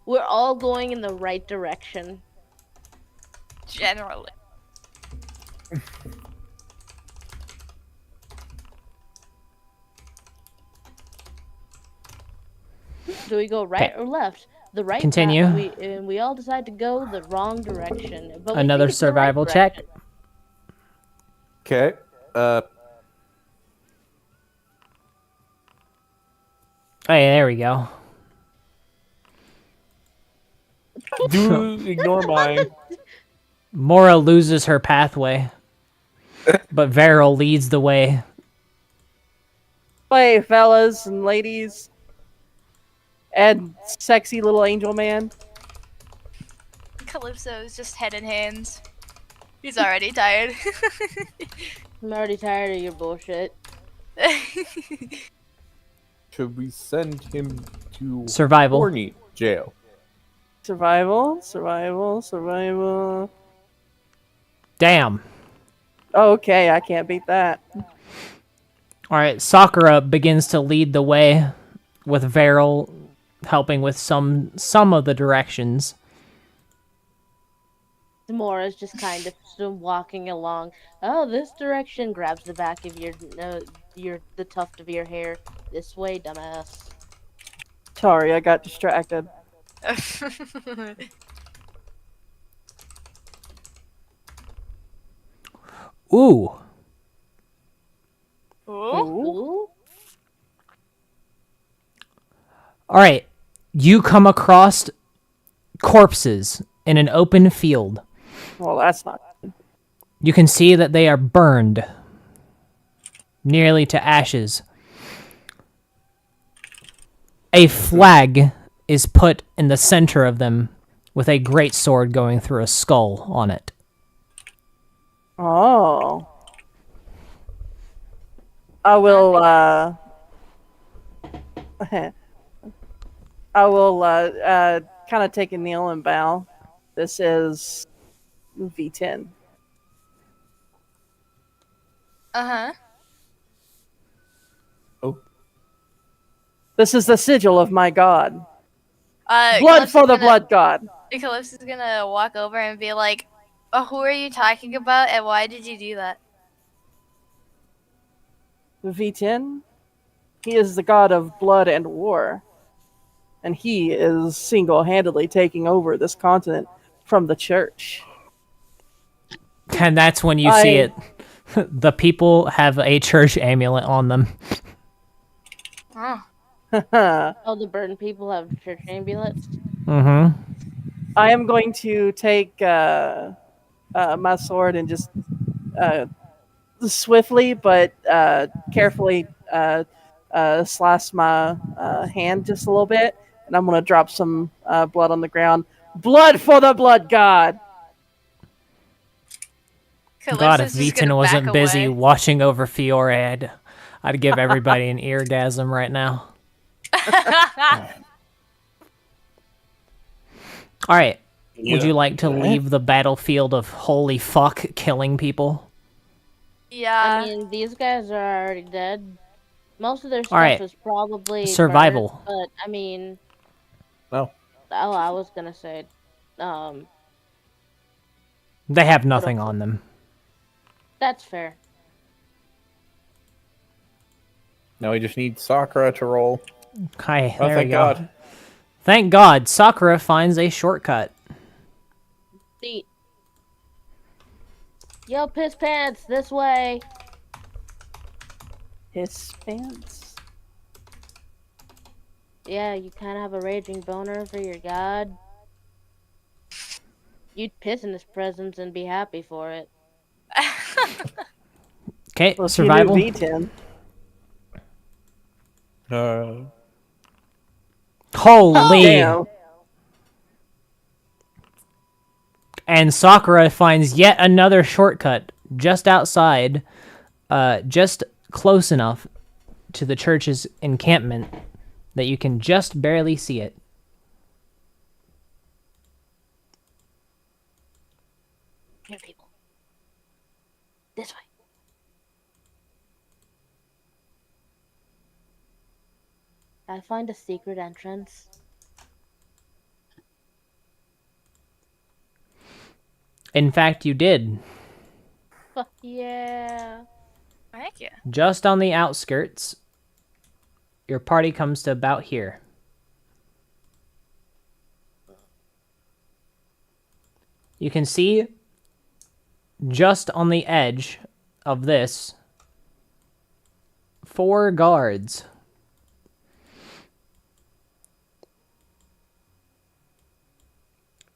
we're all going in the right direction. generally. Do we go right or left? The right. Continue. We all decide to go the wrong direction. But we Another think it's the right survival check. direction. Okay. Oh, yeah, there we go. Do ignore mine. Mora loses her pathway. But Varel leads the way. Play, fellas and ladies. And sexy little angel man. Calypso is just head in hands. He's already tired. I'm already tired of your bullshit. Should we send him to Survival. Horny jail? Survival. Damn. Okay, I can't beat that. All right, Sakura begins to lead the way with Varel helping with some of the directions. Mora's just kind of still walking along. Oh, this direction. Grabs the back of the tuft of your hair. This way, dumbass. Sorry, I got distracted. Ooh. Ooh. Ooh. All right, you come across corpses in an open field. Well, that's not. You can see that they are burned nearly to ashes. A flag is put in the center of them with a great sword going through a skull on it. Oh. I will, kind of take a kneel and bow. This is V10. Uh-huh. Oh. This is the sigil of my god. Blood Calypso's for the gonna- blood god. Calypso's gonna walk over and be like, oh, who are you talking about and why did you do that? V10? He is the god of blood and war. and he is single-handedly taking over this continent from the church. And that's when you see it. The people have a church amulet on them. Oh. Oh, the burden people have church amulets. Mm-hmm. I am going to take my sword and just swiftly but carefully slice my hand just a little bit, and I'm going to drop some blood on the ground. Blood for the blood god! God, if Calypso's just gonna Vitan wasn't back busy away. watching over Fiore, I'd give everybody an eargasm right now. All right. Would you like to leave the battlefield of holy fuck killing people? Yeah. I mean, these guys are already dead. Most of their stuff Alright. is probably Survival. burnt, but I mean, No. oh, I was gonna say, They have nothing on them. that's fair. Now we just need Sakura to roll. Okay, Oh, there thank we go. God. Thank God, Sakura finds a shortcut. See, yo, piss pants, this way. His pants. Yeah, you kind of have a raging boner for your god. You'd piss in his presence and be happy for it. Okay, Well, survival. if you knew V10. Holy! Damn. And Sakura finds yet another shortcut just outside, just close enough to the church's encampment that you can just barely see it. Here, people. This way. I find a secret entrance. In fact, you did. Fuck yeah. Thank you. Just on the outskirts, your party comes to about here. You can see just on the edge of this 4 guards.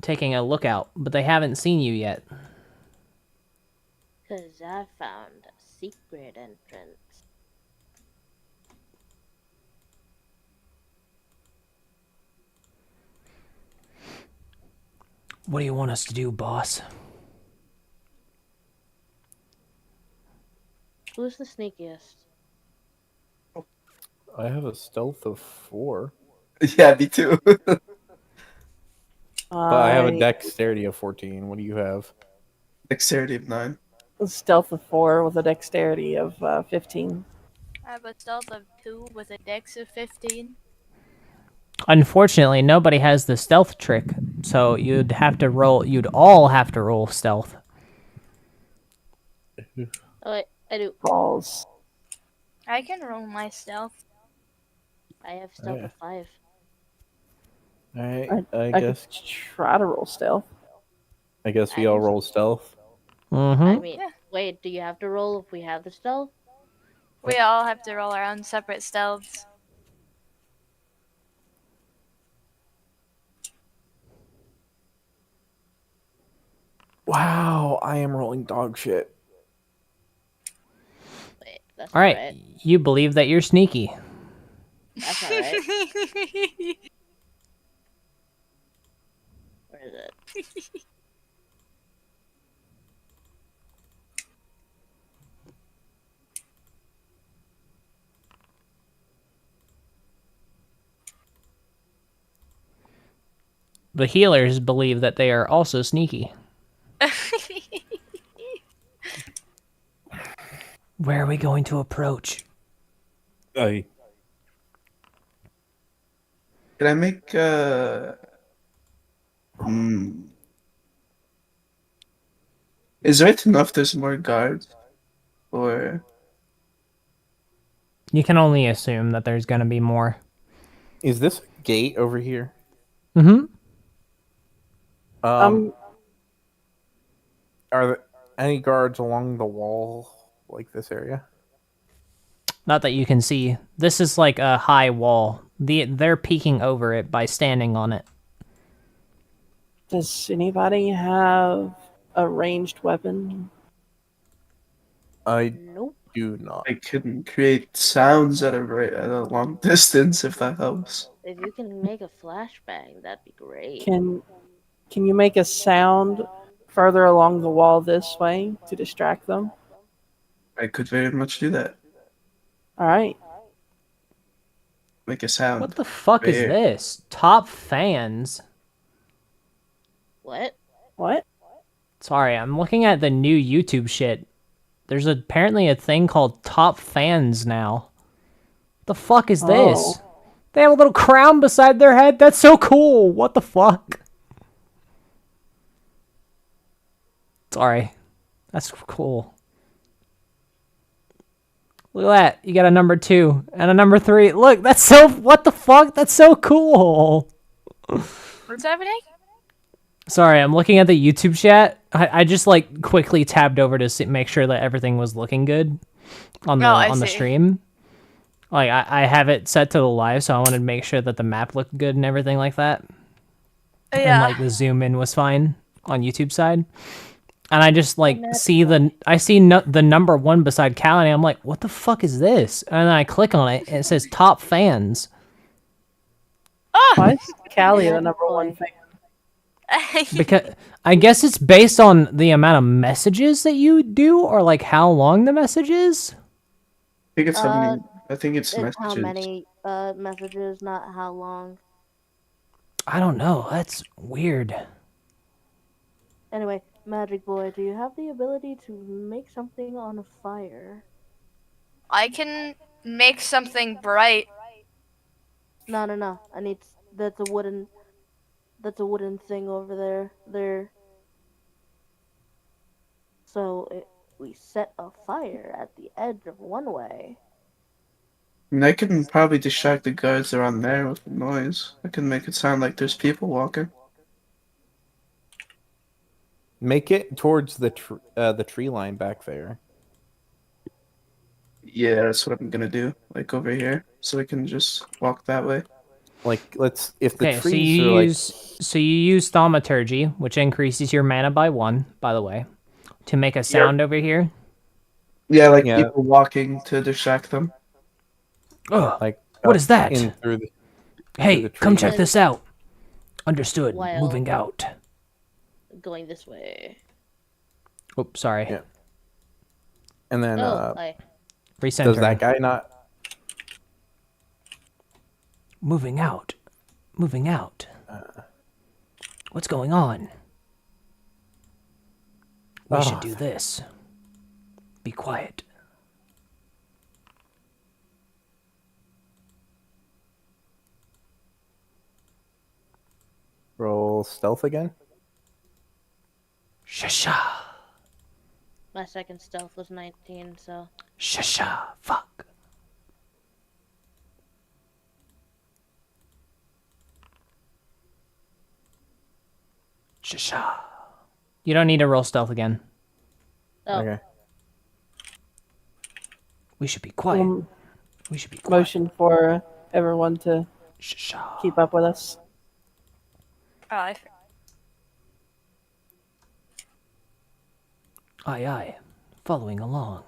Taking a lookout, but they haven't seen you yet. 'Cause I found a secret entrance. What do you want us to do, boss? Who's the sneakiest? I have a stealth of 4. Yeah, me too. But I have a dexterity of 14. What do you have? Dexterity of 9. Stealth of 4 with a dexterity of 15. I have a stealth of 2 with a dex of 15. Unfortunately, nobody has the stealth trick, so you'd all have to roll stealth. Oh, wait, I do. Balls. I can roll my stealth. I have stealth Yeah. of 5. I I guess. could try to roll stealth. I guess we all roll stealth. Mm-hmm. I mean, Yeah. wait, do you have to roll if we have the stealth? We all have to roll our own separate stealths. Wow, I am rolling dog shit. Wait, that's All right, right. you believe that you're sneaky. That's not right. Where is it? The healers believe that they are also sneaky. Where are we going to approach? I Can I make Is it enough there's more guards? Or You can only assume that there's going to be more. Is this gate over here. Mm-hmm. Um, Are there any guards along the wall, like this area? Not that you can see. This is like a high wall. They're peeking over it by standing on it. does anybody have a ranged weapon? I Nope. do not. I can create sounds at a long distance if that helps. If you can make a flashbang, that'd be great. Can you make a sound further along the wall this way to distract them? I could very much do that. All right. Make a sound. What the fuck Right is here. this? Top fans. What? What? Sorry, I'm looking at the new YouTube shit. There's apparently a thing called top fans now. The fuck is this? Oh. They have a little crown beside their head. That's so cool. What the fuck? Sorry. That's cool. Look at that. You got a number 2 and a number 3. Look, that's so... What the fuck? That's so cool. What's happening? Sorry, I'm looking at the YouTube chat. I just like quickly tabbed over to make sure that everything was looking good on the I on the see. stream. Like I have it set to the live, so I wanted to make sure that the map looked good and everything like that. And Yeah. like the zoom in was fine on YouTube side. And I just like that's see the the number 1 beside Callie. I'm like, what the fuck is this? And then I click on it and it says top fans. Why is Callie the Yeah, number one boy. fan? Because I guess it's based on the amount of messages that you do, or like how long the message is. I think it's how many. I think it's It's messages. how many messages, not how long. I don't know. That's weird. Anyway, Magic Boy, do you have the ability to make something on a fire? I can make something bright. No. I need that's a wooden thing over there. There. So we set a fire at the edge of one way. And I can probably distract the guards around there with the noise. I can make it sound like there's people walking. Make it towards the tree line back there. Yeah, that's what I'm gonna do. Like over here, so I can just walk that way. Like, if the Okay, so trees you are like, use thaumaturgy, which increases your mana by 1, by the way, to make a sound over here. Yeah, like Yeah. people walking to distract them. Oh, like what up is that? in through the Hey, the come trees. check this out. Understood. Well- Moving out. Going this way. Oops, sorry. Yeah. And then Recenter. does that guy not? Moving out. Moving out. What's going on? We should do this. Be quiet. Roll stealth again. Shasha. My second stealth was 19, so Shasha. Fuck. Shasha. You don't need to roll stealth again. oh, Okay. We should be quiet. Um, We should be quiet. motion for everyone to Shasha. keep up with us. Oh, Aye, aye. Following along.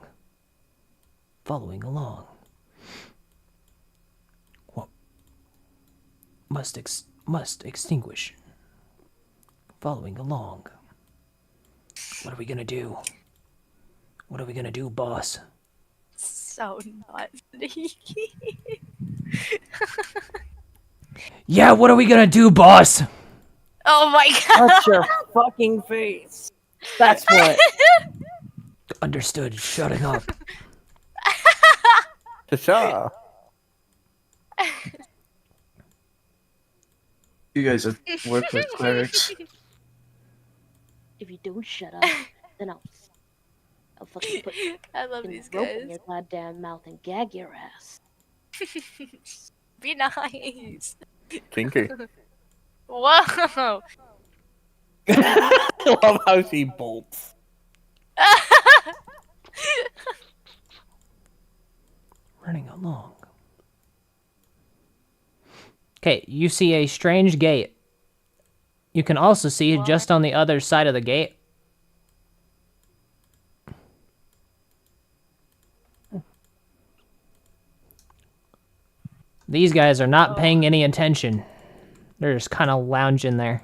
Following along. What? Must extinguish. Following along. What are we gonna do? What are we gonna do, boss? so not. Yeah, what are we gonna do, boss? Oh my god. Watch your fucking face. That's what. Understood. Shutting up. Tasha. You guys work with clerics. if you don't shut up, then I'll fucking put I love fucking these rope in guys. your goddamn mouth and gag your ass. Be nice. Kinky. Whoa! I love how she bolts. Running along. Okay, you see a strange gate. You can also see What? just on the other side of the gate. These guys are not paying any attention. They're just kind of lounging there.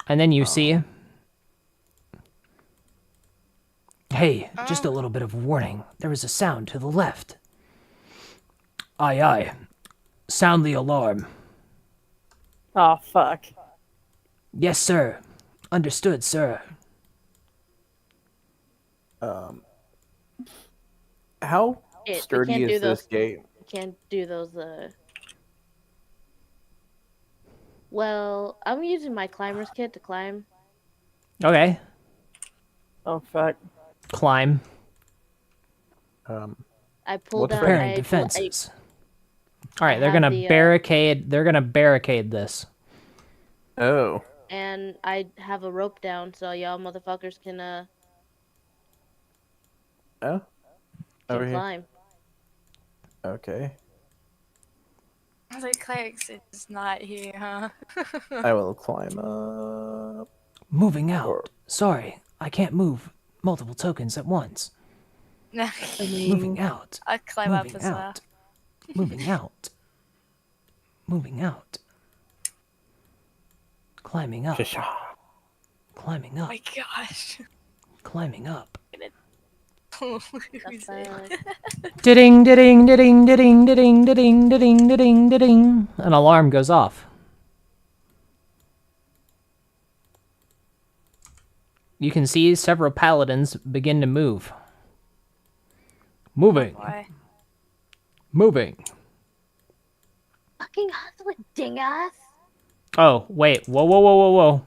And then you see... Hey, just a little bit of warning. There was a sound to the left. Aye, aye. Sound the alarm. Oh, fuck. Yes, sir. Understood, sir. How We sturdy can't do is this those. gate? Can't do those. Well, I'm using my climber's kit to climb. Okay. Oh, fuck. Climb. I pull What's down. Preparing I, defenses. All right, I they're have gonna the, barricade. They're gonna barricade this. Oh. and I have a rope down so y'all motherfuckers can Oh. Over here. climb. Okay. The clerics is not here, huh? I will climb up. Moving out. Or- Sorry, I can't move multiple tokens at once. Moving out. I'll climb up Moving as well. out. Moving out. Moving out. Climbing up. Shisha. Climbing Oh up. my gosh. Climbing up. Who's That's, it? Ding, ding, ding, ding, ding, ding, ding, ding, ding, ding. An alarm goes off. You can see several paladins begin to move. Moving. Why? Moving. fucking hustling, dingass. Oh, wait. Whoa, whoa, whoa, whoa,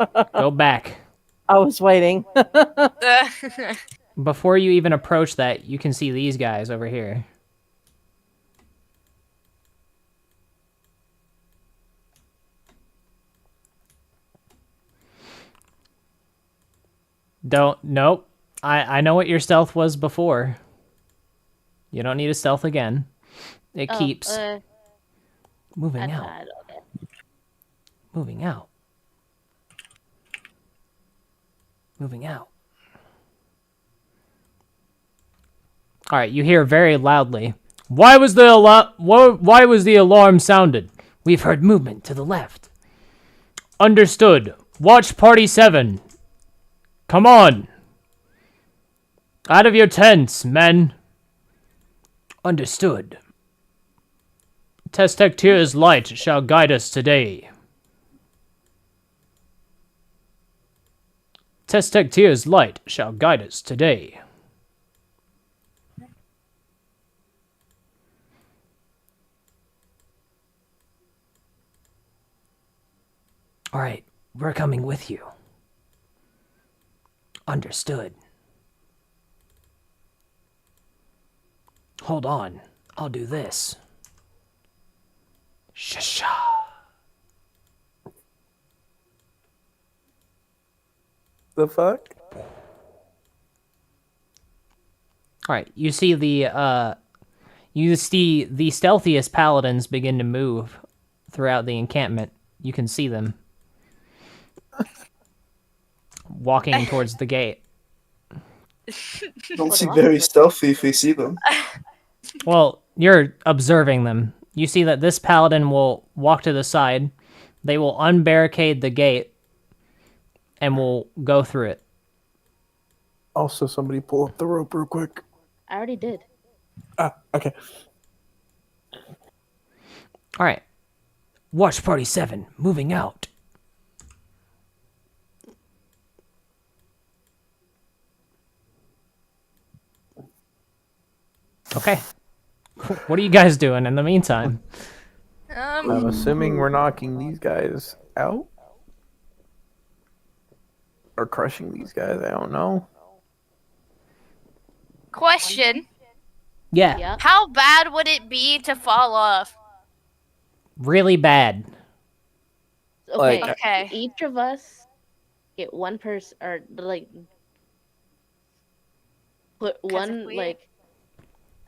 whoa. Go back. I was waiting. Before you even approach that, you can see these guys over here. Nope. I know what your stealth was before. You don't need a stealth again. It keeps moving out. Okay. Moving out. Moving out. All right, you hear very loudly. Why was the alarm sounded? We've heard movement to the left. Understood. Watch party 7. Come on. Out of your tents, men. Understood. Sen'Tia's light shall guide us today. Sen'Tia's light shall guide us today. All right, we're coming with you. Understood. Hold on, I'll do this. Shasha. The fuck? All right, you see the stealthiest paladins begin to move throughout the encampment. You can see them walking towards the gate. Don't seem very stealthy if we see them. Well, you're observing them. You see that this paladin will walk to the side. They will unbarricade the gate and will go through it. Also, somebody pull up the rope real quick. I already did. Ah, okay. All right. Watch party 7 moving out. Okay. What are you guys doing in the meantime? I'm assuming we're knocking these guys out? Or crushing these guys, I don't know. Question. Yeah. Yep. How bad would it be to fall off? Really bad. Okay, Like- Okay. each of us get one person, or like put 'Cause if one we- like.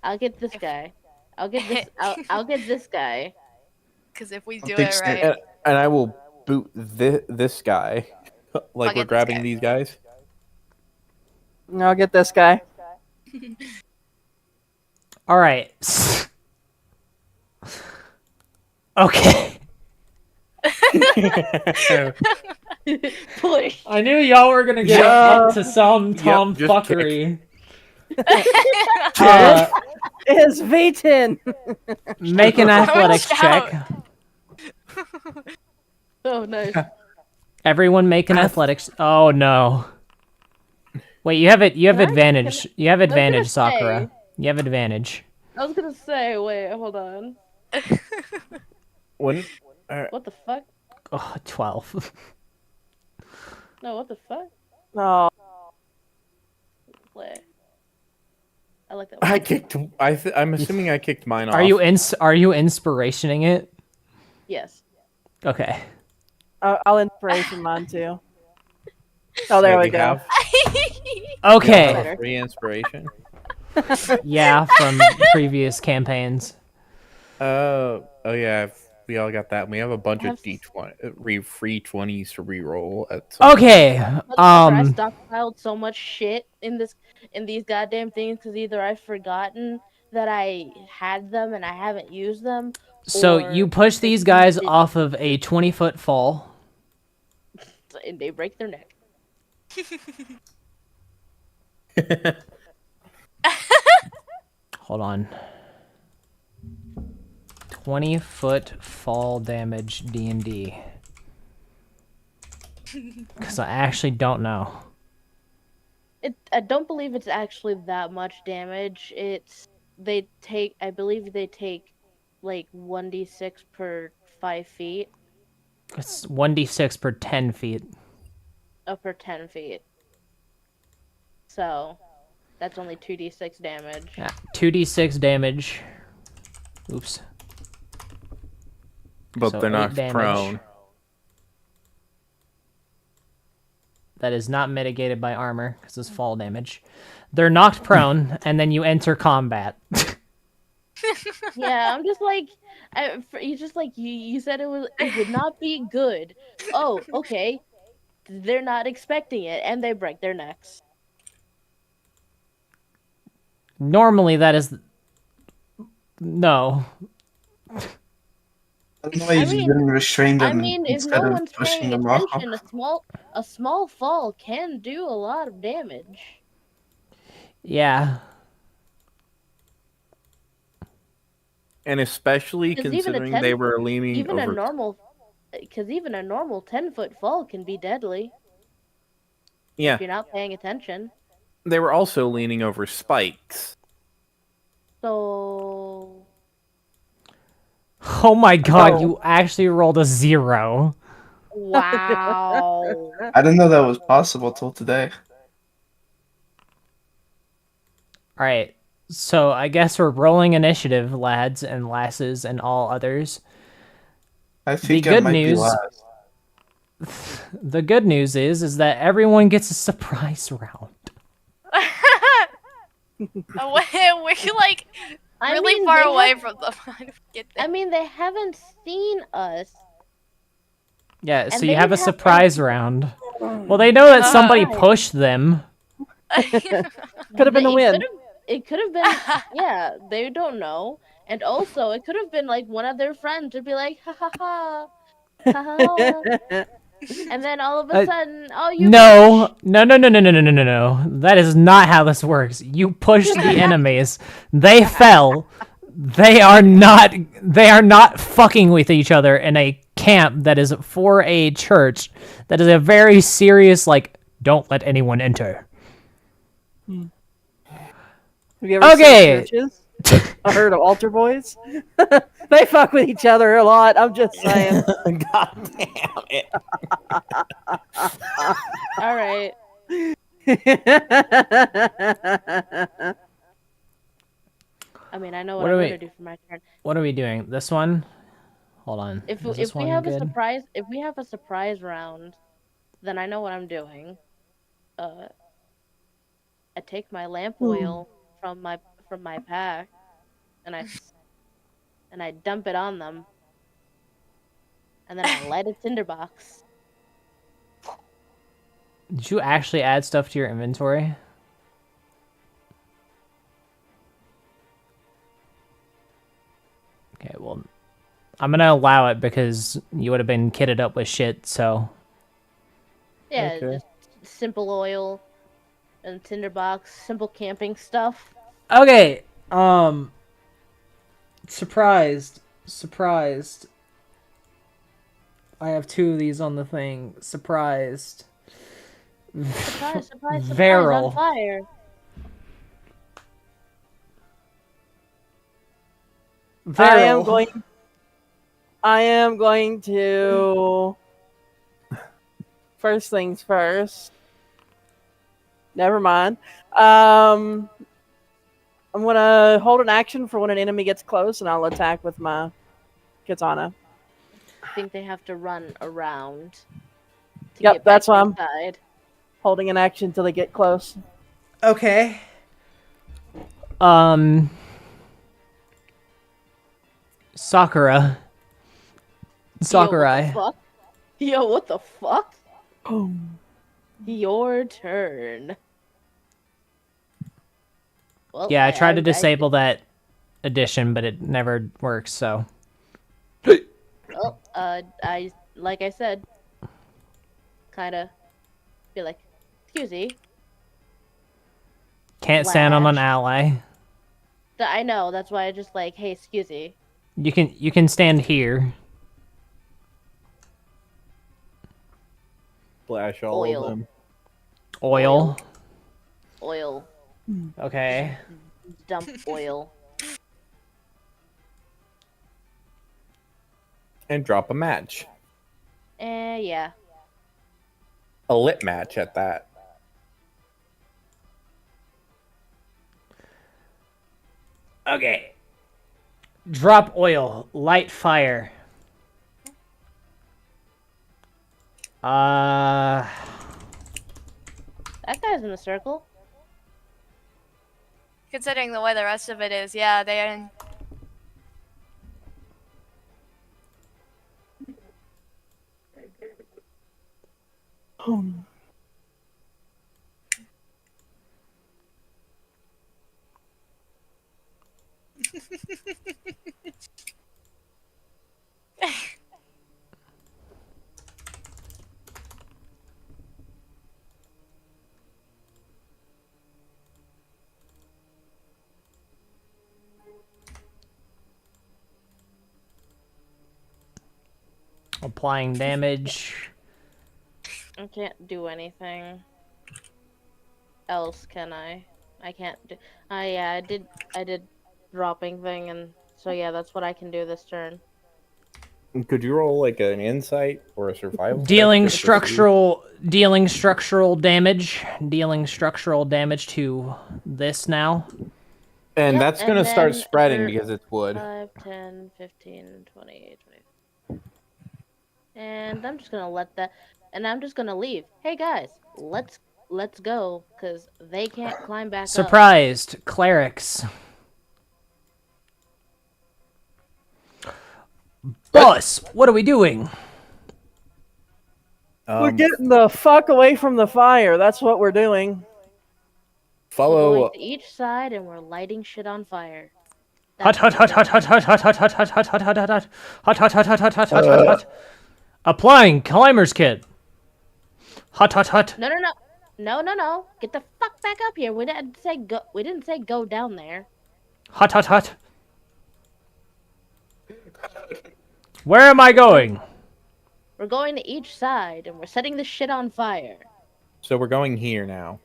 I'll get this If- guy. I'll get this. I'll get this guy. Because if we I'll do take it Sen- right, And I will boot this guy. Like I'll we're get this grabbing guy. these guys. I'll get this guy. All right. Okay. Push. I knew y'all were gonna get Yeah. into some Yep, Tom just fuckery. Is V10. Make an athletics Watch check. Oh, nice. Everyone make an athletics. Oh no. Wait, you have it. You have Can I- advantage. You have advantage, say- Sakura. You have advantage. I was gonna say, wait, hold on. When What the fuck? Oh, 12. No, what the fuck? Oh, Play. I like that. I One. kicked, I'm assuming I kicked mine off. Are you inspirationing it? Yes. Okay. I'll inspiration mine too. Oh, there Yeah, we you go. have- Okay. Better. Free inspiration. Yeah, from previous campaigns. Oh yeah, we all got that. We have a bunch Have- of D20 free 20s to reroll at. Some Okay. I stockpiled so much shit in these goddamn things because either I've forgotten that I had them and I haven't used them. So or you push they these guys did- off of a 20-foot fall. and they break their neck. Hold on. 20-foot fall damage D&D. Because I actually don't know. I don't believe it's actually that much damage. I believe they take like 1d6 per 5 feet. It's 1d6 per 10 feet. Per 10 feet. So that's only 2d6 damage. Yeah, 2d6 damage. Oops. but So they're 8 not damage. prone. That is not mitigated by armor because it's fall damage. They're knocked prone, and then you enter combat. Yeah, I'm just like, you said it would not be good. Oh, okay. They're not expecting it, and they break their necks. Normally, that is no. I don't know why you I just mean- didn't restrain them I mean, if instead no of one's pushing paying them off. attention, a small fall can do a lot of damage. Yeah. And especially 'Cause even a considering 10 they were leaning Even over. even a normal 10-foot fall can be deadly Yeah, if you're not paying attention. they were also leaning over spikes. So Oh my god, Oh. you actually rolled a 0. wow. I didn't know that was possible till today. Alright, so I guess we're rolling initiative, lads and lasses and all others. I think I good might be news- last. The good news is that everyone gets a surprise round. we're like I really mean, far they away have- from them. How do we get I there? mean, they haven't seen us. Yeah, so And you they have a have- surprise round. Well, they know that somebody Alright. pushed them. Could have been a win. It could have been. Yeah, they don't know. And also, it could have been like one of their friends would be like, ha ha ha. Ha, ha, ha. And then all of a sudden, oh, you. No. That is not how this works. You push the enemies. They fell. They are not fucking with each other in a camp that is for a church. That is a very serious, like, don't let anyone enter. Have you ever Okay. seen churches? I heard of altar boys. They fuck with each other a lot. I'm just saying. God damn it! All right. I mean, I know what What I'm are going we- to do for my turn. What are we doing? This one? Hold on. If Is this if we one have good? if we have a surprise round, then I know what I'm doing. I take my lamp oil from my pack, and I dump it on them, and then I light a tinderbox. Did you actually add stuff to your inventory? Okay, well, I'm gonna allow it because you would have been kitted up with shit, so... Yeah, Okay. just simple oil and tinderbox, simple camping stuff. Okay, Surprised. I have 2 of these on the thing. Surprised. Surprise, surprise, surprise Veryl. on fire. Veryl. I am going to. First things first. Never mind. I'm gonna hold an action for when an enemy gets close, and I'll attack with my katana. I think they have to run around to Yep, get that's back why I'm inside. holding an action until they get close. Okay. Sakura. Sakurai. Yo, what the fuck? Your turn. Well, Yeah, I tried to disable that addition, but it never works, so... Well, I like I said, kind of be like, excuse me. Can't stand on an Flash. ally. I know, that's why I just like, hey, excuse me. You can stand here. Flash all Oil. of them. Oil. Oil. Okay. Dump oil. And drop a match. Yeah. A lit match at that. Okay. Drop oil. Light fire. That guy's in the circle. Considering the way the rest of it is, yeah, they are. Applying damage. I can't do anything else, can I? I can't do. Yeah, I did dropping thing, and so yeah, that's what I can do this turn. Could you roll like an insight or a survival? check Dealing just to see? dealing structural damage. Dealing structural damage to this now. And Yep, that's and gonna start then spreading after because it's wood. 5, 10, 15, 20, 20. And I'm just gonna let that, and I'm just gonna leave. Hey guys, let's go, cause they can't climb back up. Surprised. Clerics. Boss, what are we doing? We're getting the fuck away from the fire. That's what we're doing. We're Follow. going to each side, and we're lighting shit on fire. Hut That's hut what hut we're hut hut doing. hut hut hut hut hut hut hut hut hut hut hut hut hut hut hut hut hut hut. Applying climber's kit. Hut hut hut. No. Get the fuck back up here. We didn't say go. We didn't say go down there. Hut hut hut. Where am I going? We're going to each side, and we're setting the shit on fire. So we're going here now.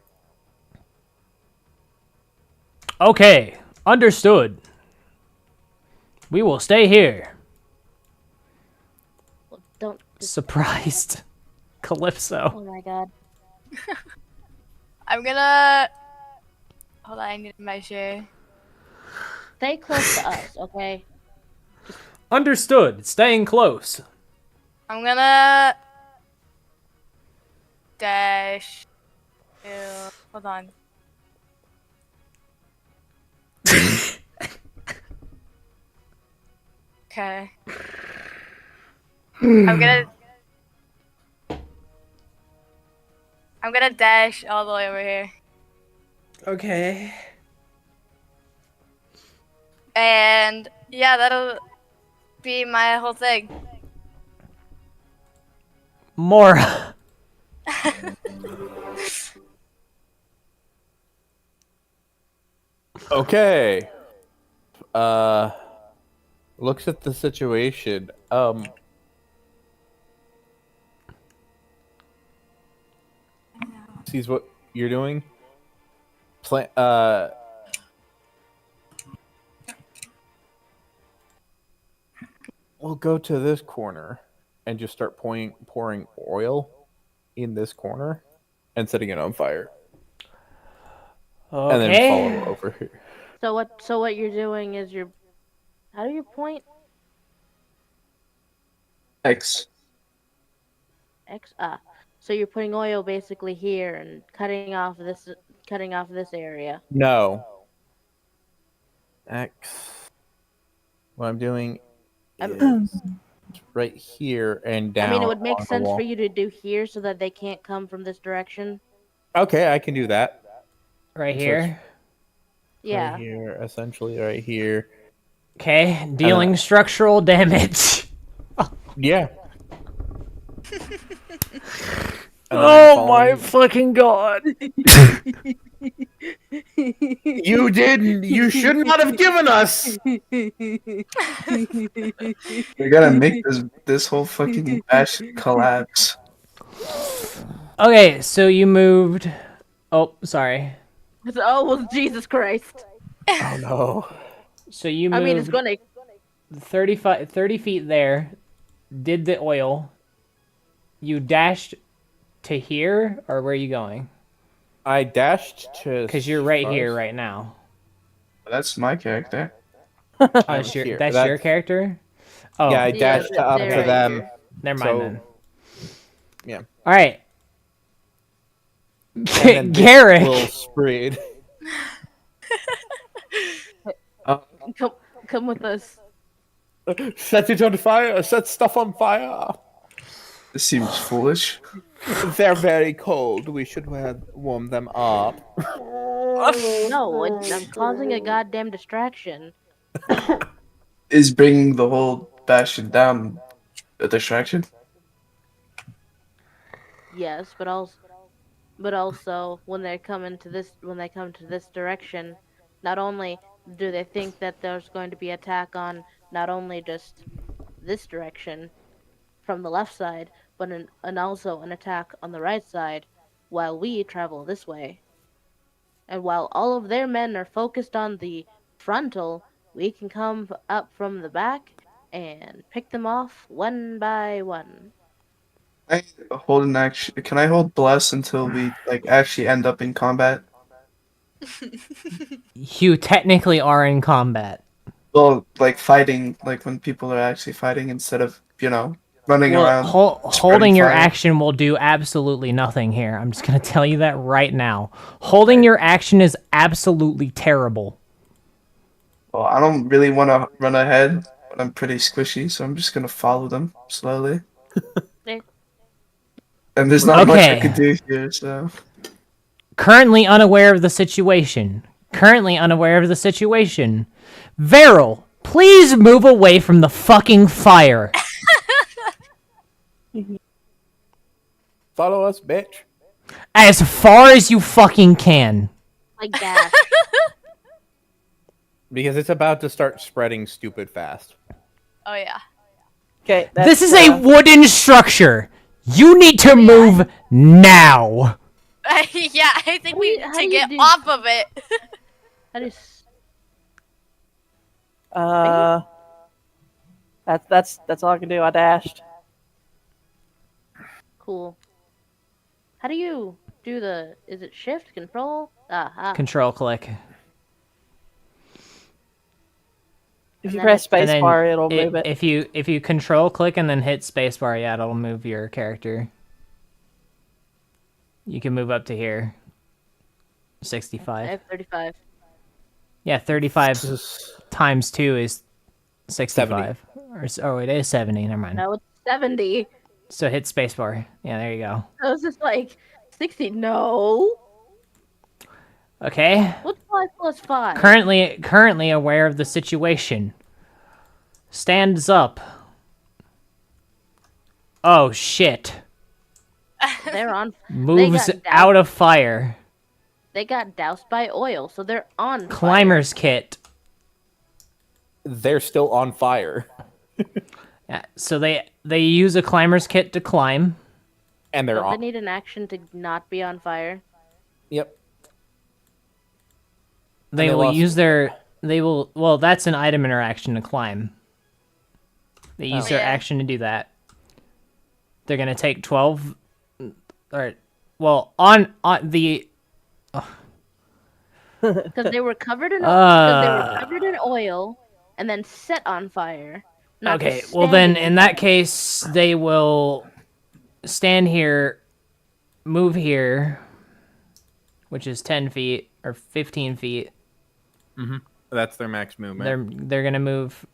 Okay, understood. We will stay here. Well, don't. Surprised. Calypso. Oh my god. I'm gonna. Hold on, I need my share. Stay close to us, okay? Understood. Staying close. I'm gonna dash. Hold on. Okay. I'm gonna dash all the way over here. Okay. And yeah, that'll be my whole thing. Mora. Okay. Looks at the situation. Sees what you're doing. We'll go to this corner and just start pouring oil in this corner and setting it on fire. Okay. And then follow over here. So what you're doing is how do you point? X. X. So you're putting oil basically here and cutting off this area. No. X. What I'm doing is right here and down. I mean, it would make on the sense wall. for you to do here so that they can't come from this direction. Okay, I can do that. Right So here. Yeah. Right here, essentially right here. Okay. Dealing structural damage. Yeah. Oh my fucking god. You didn't. You should not have given us. We gotta make this whole fucking bash collapse. Okay, so you moved. Oh, sorry. Oh, well, Jesus Christ. Oh no. So you moved I mean, it's gonna. 30 feet there, did the oil. You dashed to here, or where are you going? I dashed to. Because you're right here right now. That's my character. Oh, I'm here. that's your character? Oh, Yeah, I Yeah, dashed up they're to right them. here. never mind so- then. Yeah. All right. And then this Garrick. will spread. Come with us. Set it on fire. Set stuff on fire. This seems foolish. They're very cold. We should warm them up. No, I'm causing a goddamn distraction. Is bringing the whole bastion down a distraction? Yes, but also when they come to this direction, not only do they think that there's going to be attack on not only just this direction from the left side, but and also an attack on the right side while we travel this way. And while all of their men are focused on the frontal, we can come up from the back and pick them off one by one. I hold an action. Can I hold bless until we actually end up in combat? You technically are in combat. Well, fighting, when people are actually fighting instead of running Well, around. holding your fire. action will do absolutely nothing here. I'm just going to tell you that right now. Holding your action is absolutely terrible. Well, I don't really want to run ahead, but I'm pretty squishy, so I'm just gonna follow them slowly. Eh. And there's not much I Okay. can do here, so. Currently unaware of the situation. Varel, please move away from the fucking fire. Follow us, bitch. As far as you fucking can. Like that. Because it's about to start spreading stupid fast. Oh yeah. Okay. This is a wooden structure. You need to move now. Yeah, I think we need How to do you get do- off of it. That is That's all I can do. I dashed. cool. How do you do is it shift, control? Aha. Control click. If you then press And then spacebar, it'll move it. If you control click and then hit spacebar, yeah, it'll move your character. You can move up to here. I 65. have 35. Yeah, 35 times 2 is 65. Oh, it is 70. Never mind. No, it's 70. So hit spacebar. Yeah, there you go. I was just like, 60. No. Okay. What's 5 plus 5? Currently aware of the situation. Stands up. Oh shit. They're on. Moves got down. out of fire. They got doused by oil, so they're on fire. Climber's kit. They're still on fire. Yeah, so they use a climber's kit to climb. And they're Don't they on. need an action to not be on fire? Yep. They they will lost- use their well, that's an item interaction to climb. They use their Yeah. action to do that. They're gonna take 12 or well on the Because they were covered in oil and then set on fire. not okay, just well then standing in that case they will stand here, move here, which is 10 feet or 15 feet. That's their max movement. They're gonna move.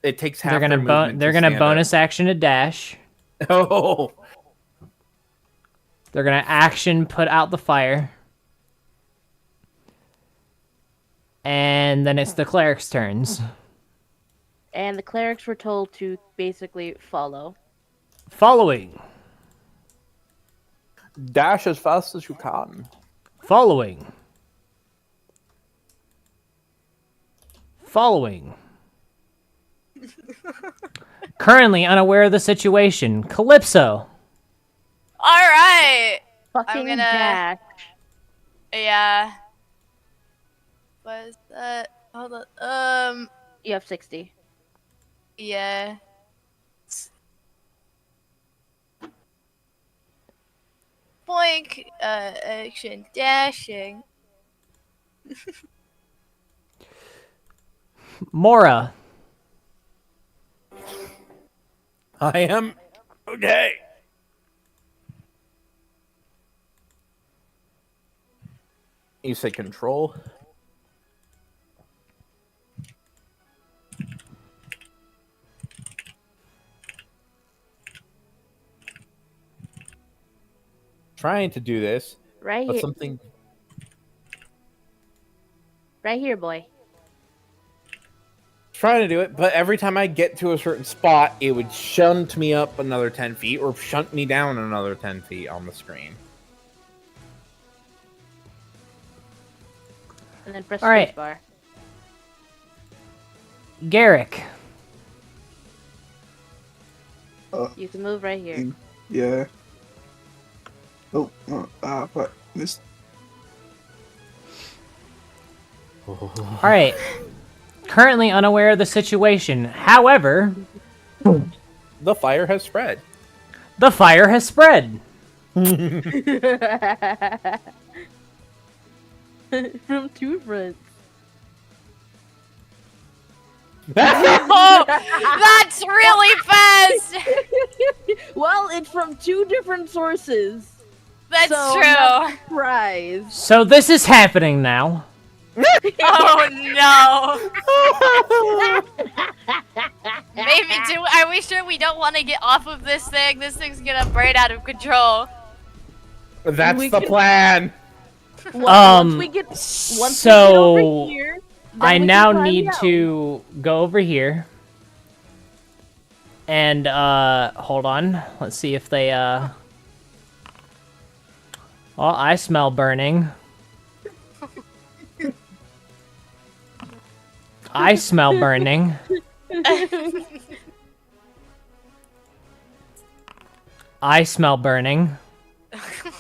It takes half They're gonna their movement they're to gonna stand bonus action to dash. up. Oh, They're gonna action put out the fire. And then it's the cleric's turns. And the clerics were told to basically follow. Following. dash as fast as you can. Following. Following. Currently unaware of the situation. Calypso. All right. Fucking gonna- dash. Yeah. Was that? Hold on. You have 60. Yeah. Boink. Action dashing. Mora. I am okay. You say control. Trying to do this, Right but here. something. Right here, boy. Trying to do it, but every time I get to a certain spot, it would shunt me up another 10 feet or shunt me down another 10 feet on the screen. And then press All right. spacebar. Garrick. You can move right here. Yeah. Oh, what? This. Alright. Currently unaware of the situation. However, The fire has spread. the fire has spread. From two fronts. Oh, that's really fast. Well, it's from two different sources. That's So, true. not surprise. So this is happening now. Oh no. Maybe are we sure we don't want to get off of this thing? This thing's gonna burn out of control. That's We the can- plan. Once we get so over here, then I we can now climb need down. to go over here. And hold on. Let's see if they well, I smell burning. I smell burning. I smell burning. It's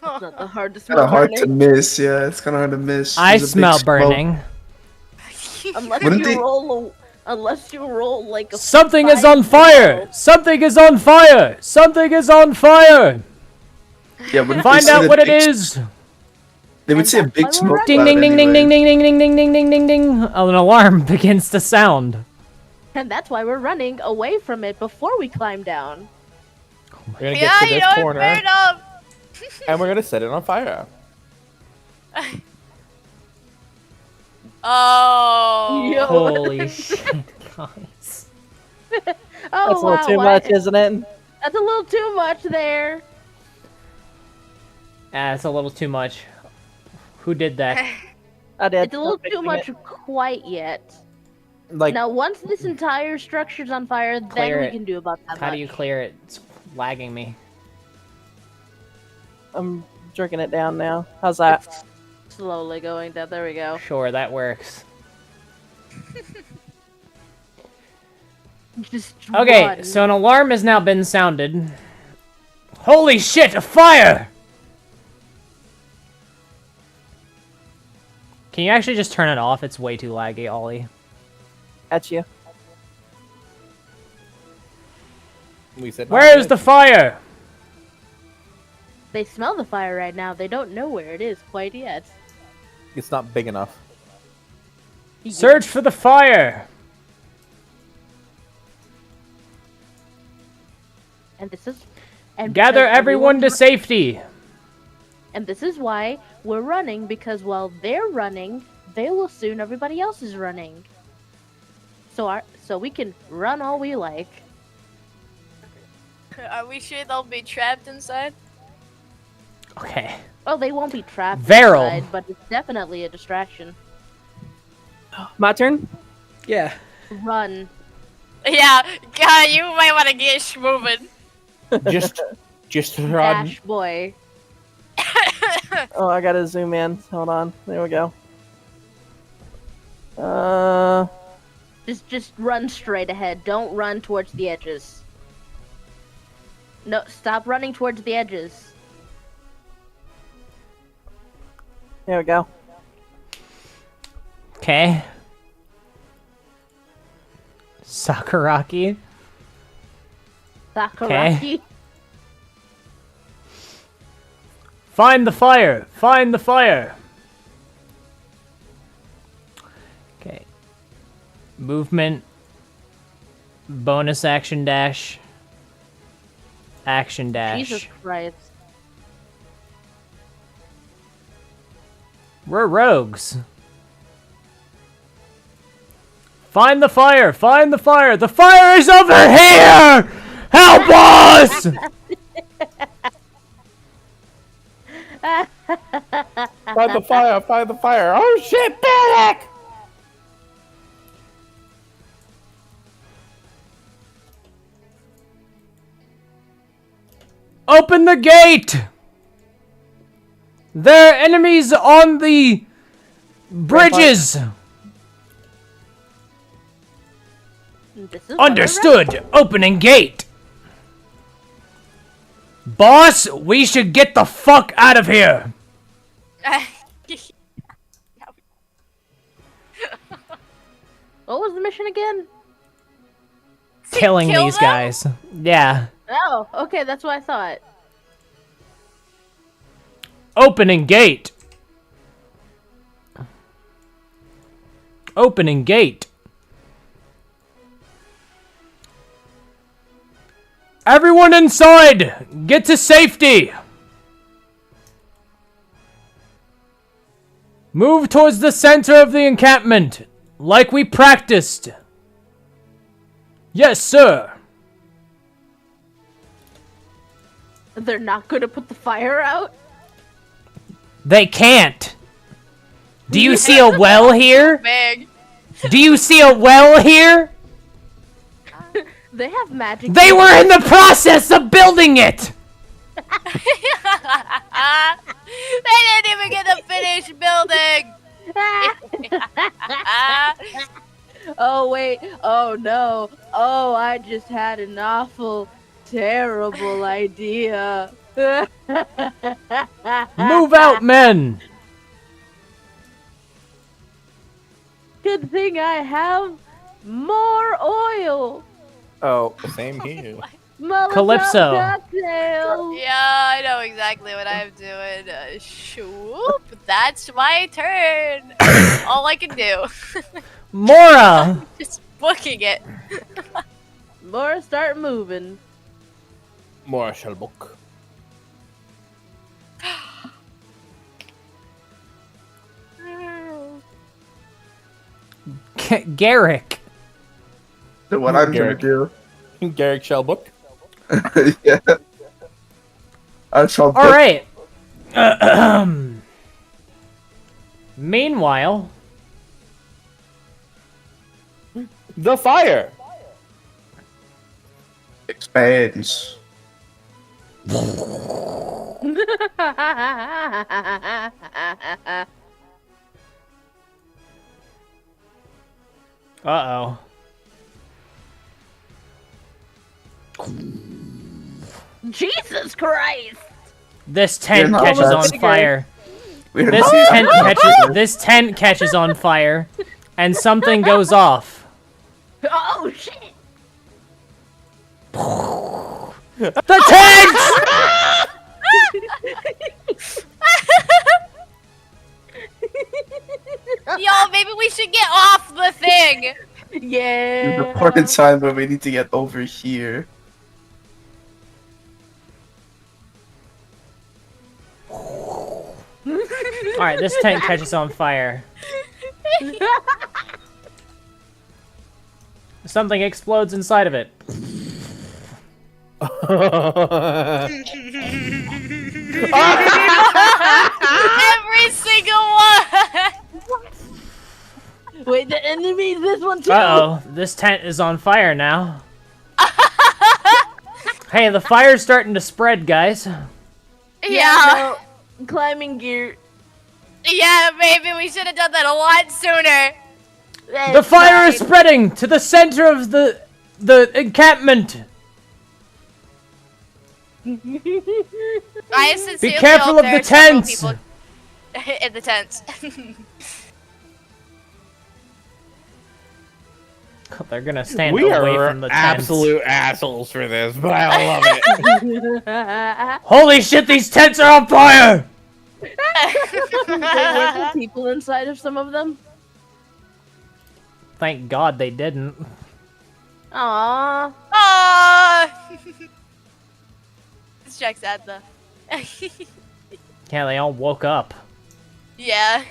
not the hardest Kind of hard burning. to miss. Yeah, it's kind of hard to miss. I There's a big smell smoke. burning. Unless Wouldn't you they- roll, unless you roll like a Something is 5 on fire! Something is on fire! Something is on fire! Yeah, wouldn't they Find say out that what it big- is! They would And see a that's big why we're smoke Ding cloud ding ding ding ding anyway. ding ding ding ding ding ding ding ding. An alarm begins to sound. And that's why we're running away from it before we climb down. We're gonna get Yeah, to you this know, corner, fair enough. and we're gonna set it on fire. Oh. Yo. Holy shit, guys. Oh, That's a little wow, too why- much, isn't it? That's a little too much there. That's a little too much. Who did that? I did. It's a little I'm too fixing much it. quite yet. Like, Now, once this entire structure's on fire, Clear then we it. can do about that How much. do you clear it? It's lagging me. I'm jerking it down now. How's that? It's slowly going down. There we go. Sure, that works. Just Okay, run. so an alarm has now been sounded. Holy shit, a fire! Can you actually just turn it off? It's way too laggy, Ollie. At you. we said. Where's the fire? They smell the fire right now. They don't know where it is quite yet. It's not big enough. Search for the fire! And this is... And Gather because everyone to everyone's safety! And this is why we're running, because while they're running, they will assume everybody else is running. So we can run all we like. Are we sure they'll be trapped inside? Okay. Oh, they won't be trapped Veryl. inside, but it's definitely a distraction. My turn? Yeah. Run. Yeah, God, you might want to get moving. Just run. Dash boy. Oh, I gotta zoom in. Hold on. There we go. Just run straight ahead. Don't run towards the edges. No, stop running towards the edges. There we go. Okay. Sakuragi. Sakuragi. Find the fire! Find the fire! Okay. Movement. Bonus action dash. Action dash. Jesus Christ. We're rogues. Find the fire! Find the fire! The fire is over here! Help us! Find the fire! Find the fire! Oh shit, Barrack! Open the gate! There are enemies on the bridges! This is why we're Understood! Opening gate! Boss, we should get the fuck out of here! What was the mission again? Killing kill these them? guys. Yeah. Oh, okay, that's what I thought. Opening gate! Opening gate! Everyone inside! Get to safety! Move towards the center of the encampment, like we practiced. Yes, sir. They're not gonna put the fire out? They can't. Do you see a well here? Big. Do you see a well here? They have magic. They were in the process of building it! They didn't even get to finish building. Oh, wait. Oh, no. Oh, I just had an awful, terrible idea. Move out, men! Good thing I have more oil. Oh, same here. Molotov Calypso. cocktail. Yeah, I know exactly what I'm doing. Shoop, that's my turn. All I can do. Mora! Just booking it. More start moving. More shall book. Garrick. So what I'm gonna Garrick. do? Garrick shall book. Yeah. I shall. All right. Meanwhile, The fire. Expands. uh-oh. Jesus Christ! This tent not catches that on big. fire. We're This not- tent catches on fire, and something goes off. Oh shit! The tent! Yo, maybe we should get off the thing. There's Yeah. a point in time where we need to get over here. All right, this tent catches on fire. Something explodes inside of it. Every single one. Wait, the enemy, this one too. Uh-oh, this tent is on fire now. Hey, the fire's starting to spread, guys. Yeah. No, climbing gear. Yeah, maybe we should have done that a lot sooner. The fire is spreading to the center of the encampment. I sincerely Be careful hope of there the are several tents. people in the tents. They're gonna stand We away are from the tents. absolute assholes for this, but I love it. Holy shit, these tents are on fire! Wait, weren't there people inside of some of them? Thank God they didn't. Aww. Aww. This checks out though. Yeah, they all woke up. Yeah.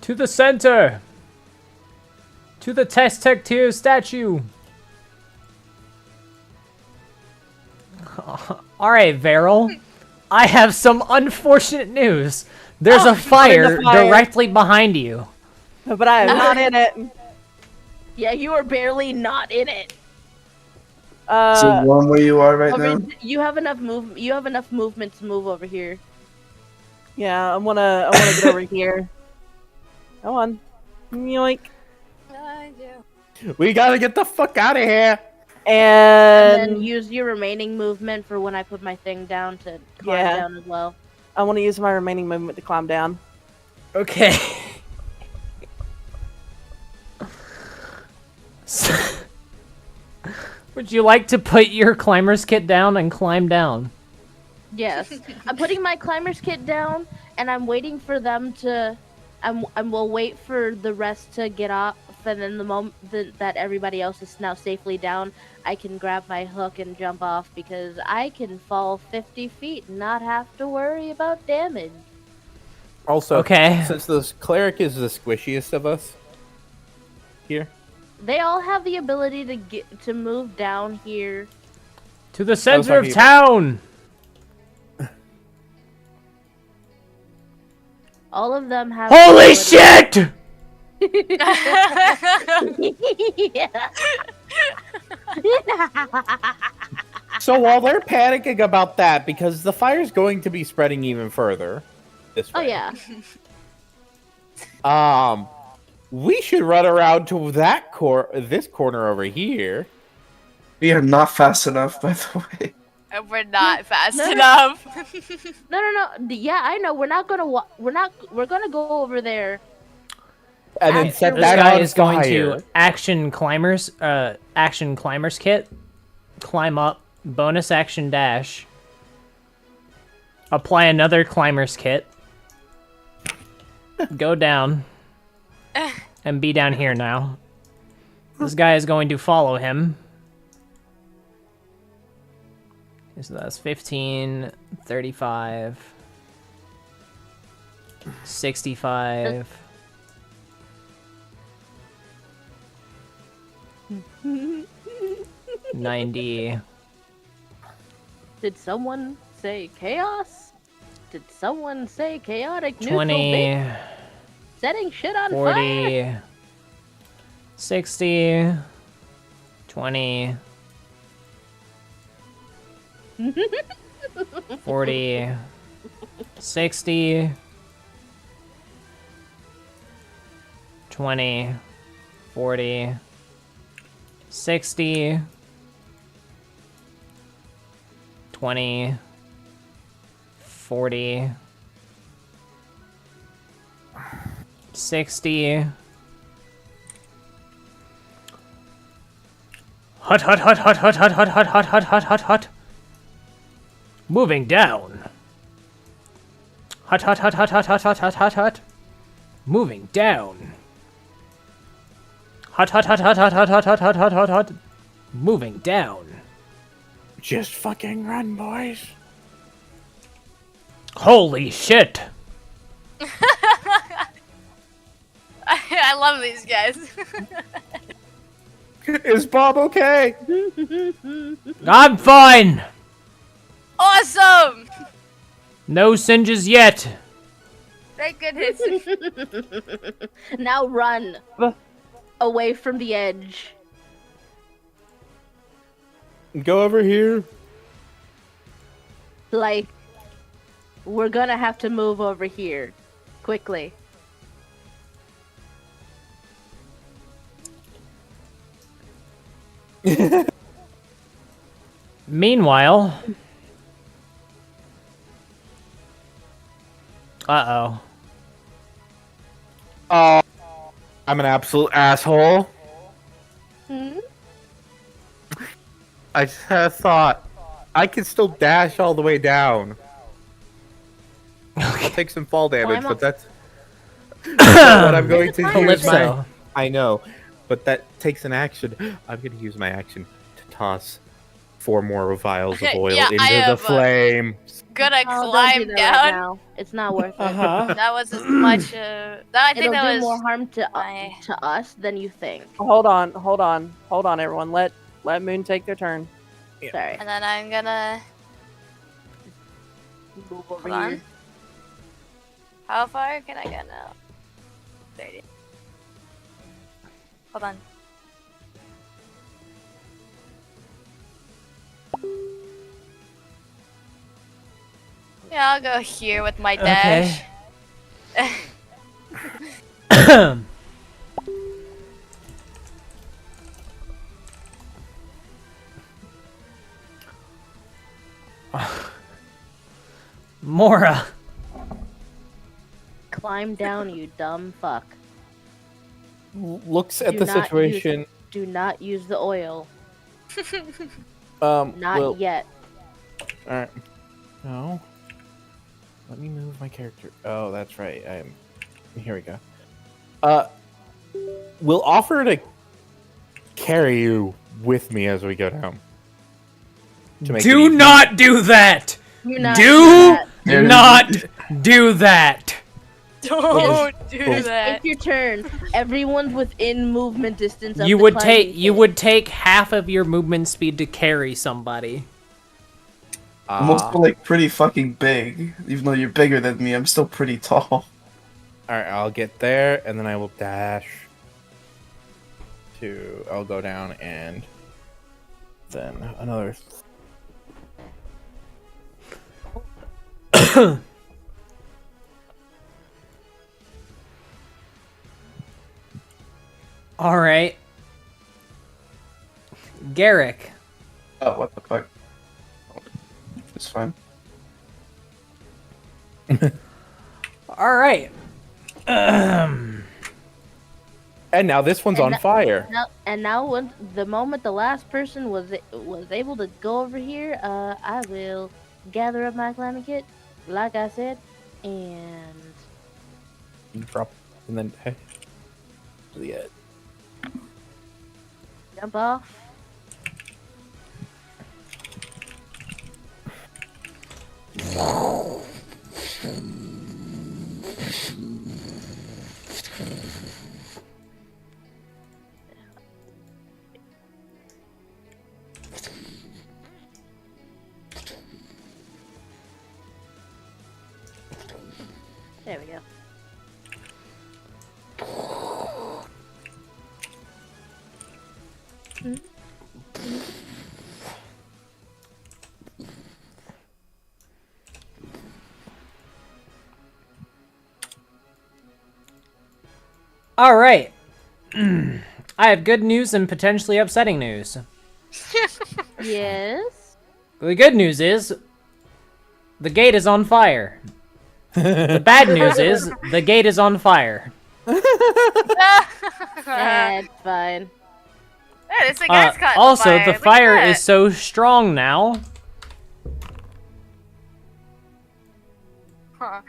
To the center! To the Sen'Tia statue! Alright, Varel. I have some unfortunate news. There's Oh, a fire the fire. directly behind you. But I am not in it. Yeah, you are barely not in it. Is it warm where you are right now? You have enough move. You have enough movement to move over here. Yeah, I wanna get over here. Come on. Yoink. I do. We gotta get the fuck out of here. And And then use your remaining movement for when I put my thing down to climb Yeah. down as well. I want to use my remaining movement to climb down. Okay. Would you like to put your climber's kit down and climb down? Yes, I'm putting my climber's kit down, and I'm waiting for them to. I will wait for the rest to get off, and then the moment that everybody else is now safely down, I can grab my hook and jump off because I can fall 50 feet and not have to worry about damage. Also, Okay. since the cleric is the squishiest of us here, They all have the ability to move down here. To the center of talking town! All of them have. Holy the ability- shit! Yeah. so while they're panicking about that, because the fire's going to be spreading even further this Oh way. yeah. We should run around to that this corner over here. We are not fast enough, by the way. We're not fast No. enough. No. Yeah, I know. We're not gonna. We're gonna go over there. and then set This that guy on is going fire. to action climbers kit, climb up, bonus action dash, apply another climber's kit, go down, and be down here now. This guy is going to follow him. So that's 15, 35, 65. $90. Did someone say chaos? Did someone say chaotic neutral 20, bit? Setting shit on 40, fire? 60, 20, 40, 60, 20, 40, 60, 20, 40, 60. Hut, hut, hut, hut, hut, hut, hut, hut, hut, hut, hut, hut, hut. Moving down. Hut, hut, hut, hut, hut, hut, hut, hut, hut, hut. Moving down. Hut, hut, hut, hut, hut, hut, hut, hut, hut, hut, hut, hut. Moving down. Just fucking run, boys. Holy shit. I love these guys. Is Bob okay? I'm fine. Awesome! No singes yet. Thank goodness. Now run Uh. away from the edge. Go over here. Like, we're gonna have to move over here quickly. Meanwhile. Uh-oh. Oh, I'm an absolute asshole. Hmm? I just had a thought. I can still dash all the way down. I'll take some fall damage, not? but that's not what I'm going to use. Calypso. I know, but that takes an action. I'm going to use my action to toss 4 more vials of oil Yeah, I into the have, flame. Gonna Oh, don't do climb that right down. now. It's not worth it. Uh-huh. That was as much. I think It'll that do was. more harm to I- to us than you think. Hold on, everyone. Let Moon take their turn. Sorry. And then I'm gonna. Move over Hold on. here. How far can I get now? 30. Hold on. Yeah, I'll go here with my dash. Mora. Climb down, you dumb fuck. Looks at Do the not situation. Do not use the oil. Not Not yet. Alright. No. Let me move my character. Oh, that's right. Here we go. We'll offer to carry you with me as we go down. To make it Do easy. not do that. You're not Do Yeah, not do that. Don't do Boom. that. Take your turn. Everyone's within movement distance of You the would climbing take you thing. would take half of your movement speed to carry somebody. I'm also like pretty fucking big. Even though you're bigger than me, I'm still pretty tall. Alright, I'll get there, and then I will dash to... I'll go down, and then another... All right. Garrick. Oh, what the fuck? It's fine. All right. And now this one's And on that- fire. Now, when the moment the last person was able to go over here, I will gather up my climbing kit, like I said, and Drop and then yeah. jump off. There we go. All right. I have good news and potentially upsetting news. Yes. The good news is the gate is on fire. The bad news is the gate is on fire. That's fine. Hey, this guy's caught in Also, fire. the Look at fire that. is so strong now. Huh.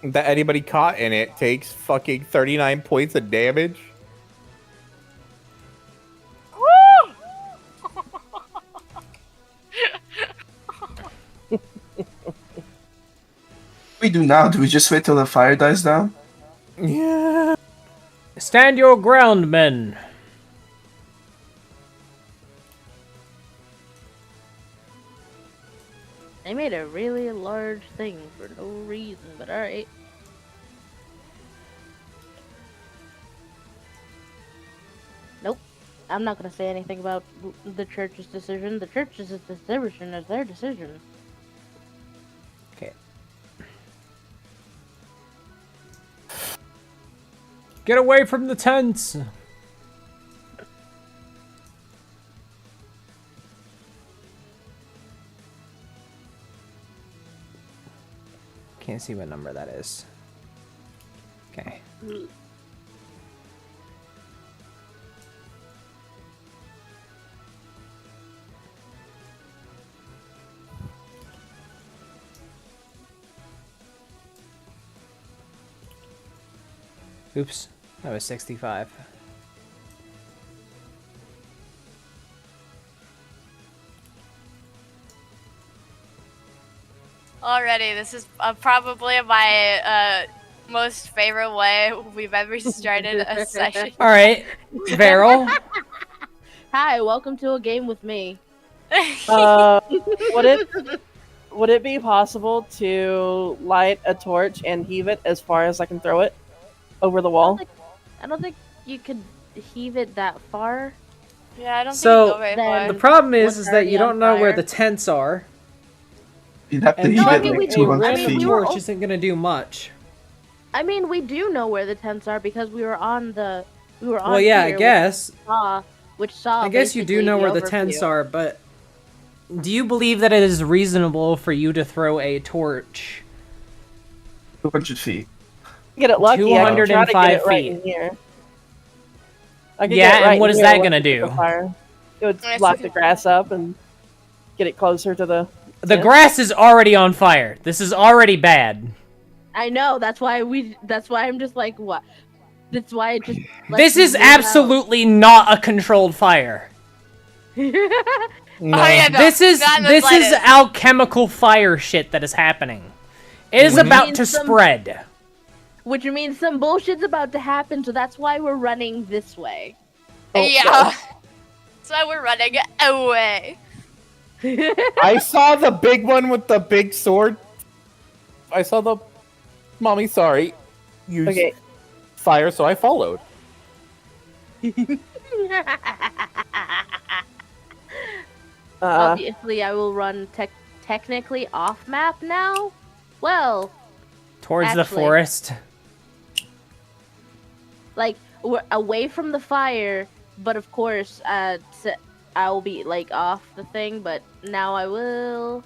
That anybody caught in it takes fucking 39 points of damage. Woo! We do now? Do we just wait till the fire dies down? Yeah. Stand your ground, men. They made a really large thing for no reason, but alright. Nope. I'm not gonna say anything about the church's decision. The church's decision is their decision. Okay. Get away from the tents. Can't see what number that is. Okay. Oops, that was 65. Already, this is probably my most favorite way we've ever started a session. All right, Varel. Hi, welcome to a game with me. Would it be possible to light a torch and heave it as far as I can throw it over the wall? I don't think you could heave it that far. Yeah, I don't So, think you go very then- far. The problem is What's that already you don't on know where fire? the tents are. You'd have to And heave I it mean, we like do- a 200 random feet. we were torch all- isn't gonna do much. I mean, we do know where the tents are because we were on the. We were on. Well, yeah, I here, guess. Which saw. I guess you do basically know the where the overview. tents are, but do you believe that it is reasonable for you to throw a torch 200 feet. Get it lucky. I can try to get it 205 right feet. in here. I could Yeah, get it and right what in is here that with gonna the do? fire. It would It's block okay. the grass up and get it closer to the. The Yeah. grass is already on fire. This is already bad. I know. That's why we. That's why I'm just like, what? That's why it just. This is absolutely not a controlled fire. No. Oh, yeah, no, This is not in the this is slightest. alchemical fire shit that is happening. It is Which about means to some- spread. Which means some bullshit's about to happen, so that's why we're running this way. Oh, Yeah. no. That's why we're running away. I saw the big one with the big sword. I saw the mommy. Sorry, use Okay. fire, so I followed. Obviously, I will run technically off map now. Well, Towards the Actually- forest. like we're away from the fire, but of course, I will be like off the thing. But now I will.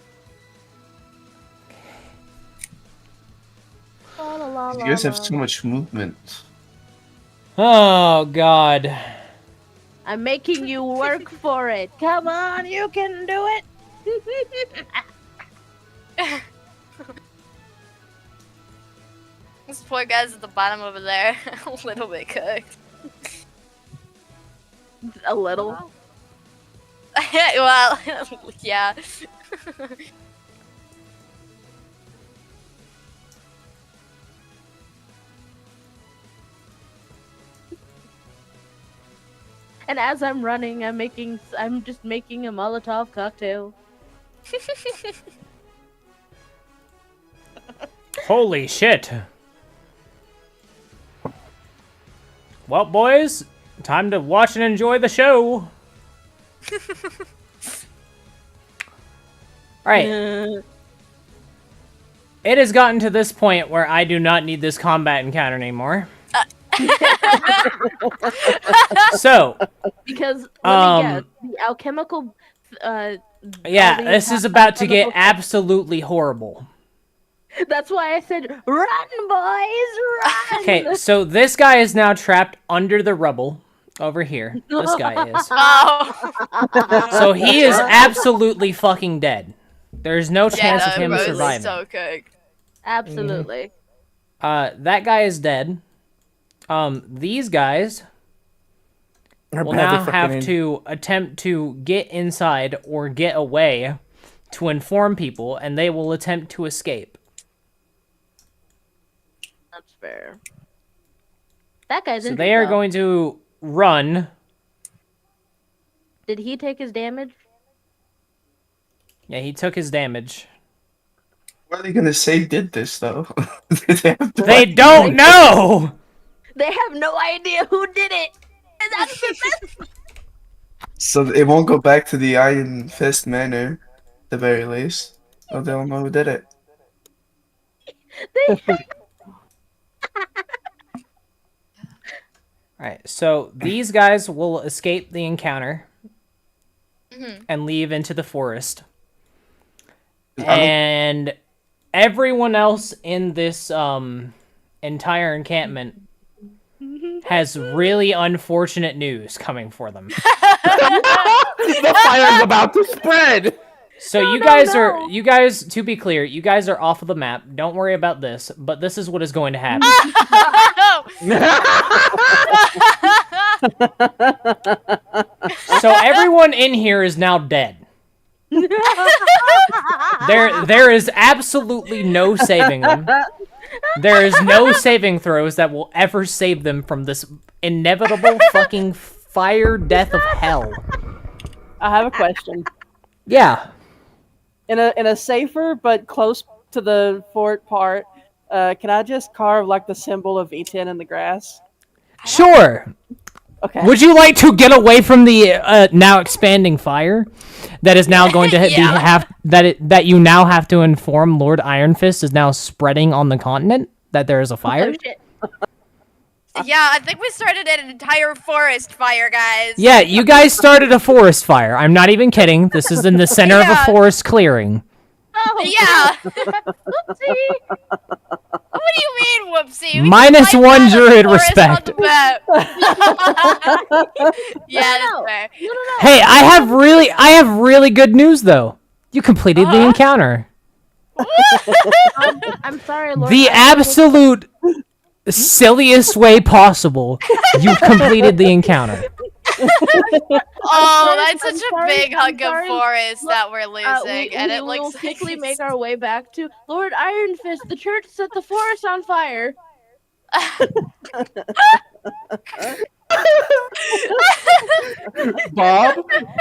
La, la, la, You guys la, have la. so much movement. Oh God. I'm making you work for it. Come on, you can do it. This poor guy's at the bottom over there, a little bit cooked. A little. Well, yeah. And as I'm running, I'm just making a Molotov cocktail. Holy shit. Well, boys, time to watch and enjoy the show. Alright, it has gotten to this point where I do not need this combat encounter anymore. So, Because let me guess, the alchemical. yeah, the this is about to get alchemical- absolutely horrible. That's why I said, "Run, boys, run!" Okay, so this guy is now trapped under the rubble over here. This guy is. Oh, So he is absolutely fucking dead. There's no chance of yeah, him bro, surviving. so cooked. Absolutely. That guy is dead. These guys will now have to attempt to get inside or get away to inform people, and they will attempt to escape. That's fair. That guy's So injured, they are though. going to run. Did he take his damage? Yeah, he took his damage. What are they gonna say did this though? They don't know! They have no idea who did it. And that's the best. So it won't go back to the Iron Fist manor, at the very least. Oh, they don't know who did it. Alright, so these guys will escape the encounter Mhm. and leave into the forest. I don't- And everyone else in this entire encampment has really unfortunate news coming for them. The fire's about to spread. So No, you no, guys no. are, you guys, to be clear, you guys are off of the map. Don't worry about this, but this is what is going to happen. So everyone in here is now dead. There is absolutely no saving them. There is no saving throws that will ever save them from this inevitable fucking fire death of hell. I have a question. Yeah. In a safer but close to the fort part, can I just carve like the symbol of E10 in the grass? Sure. Okay. Would you like to get away from the now expanding fire that is now going to Yeah. that you now have to inform Lord Ironfist is now spreading on the continent that there is a fire? Oh, shit. Yeah, I think we started an entire forest fire, guys. Yeah, you guys started a forest fire. I'm not even kidding. This is in the center of Yeah. a forest clearing. Oh, Yeah. whoopsie. What do you mean, whoopsie? We Minus can one find out a druid forest respect. on the map. Yeah, that's No. fair. No. Hey, I have really good news though. You completed the encounter. I'm sorry, Lord. The absolute silliest way possible. You completed the encounter. Oh, sorry, that's I'm such a sorry, big I'm hunk of sorry. forest that we're We losing, and it will looks like quickly it's- make our way back to Lord Ironfist. The church set the forest on fire.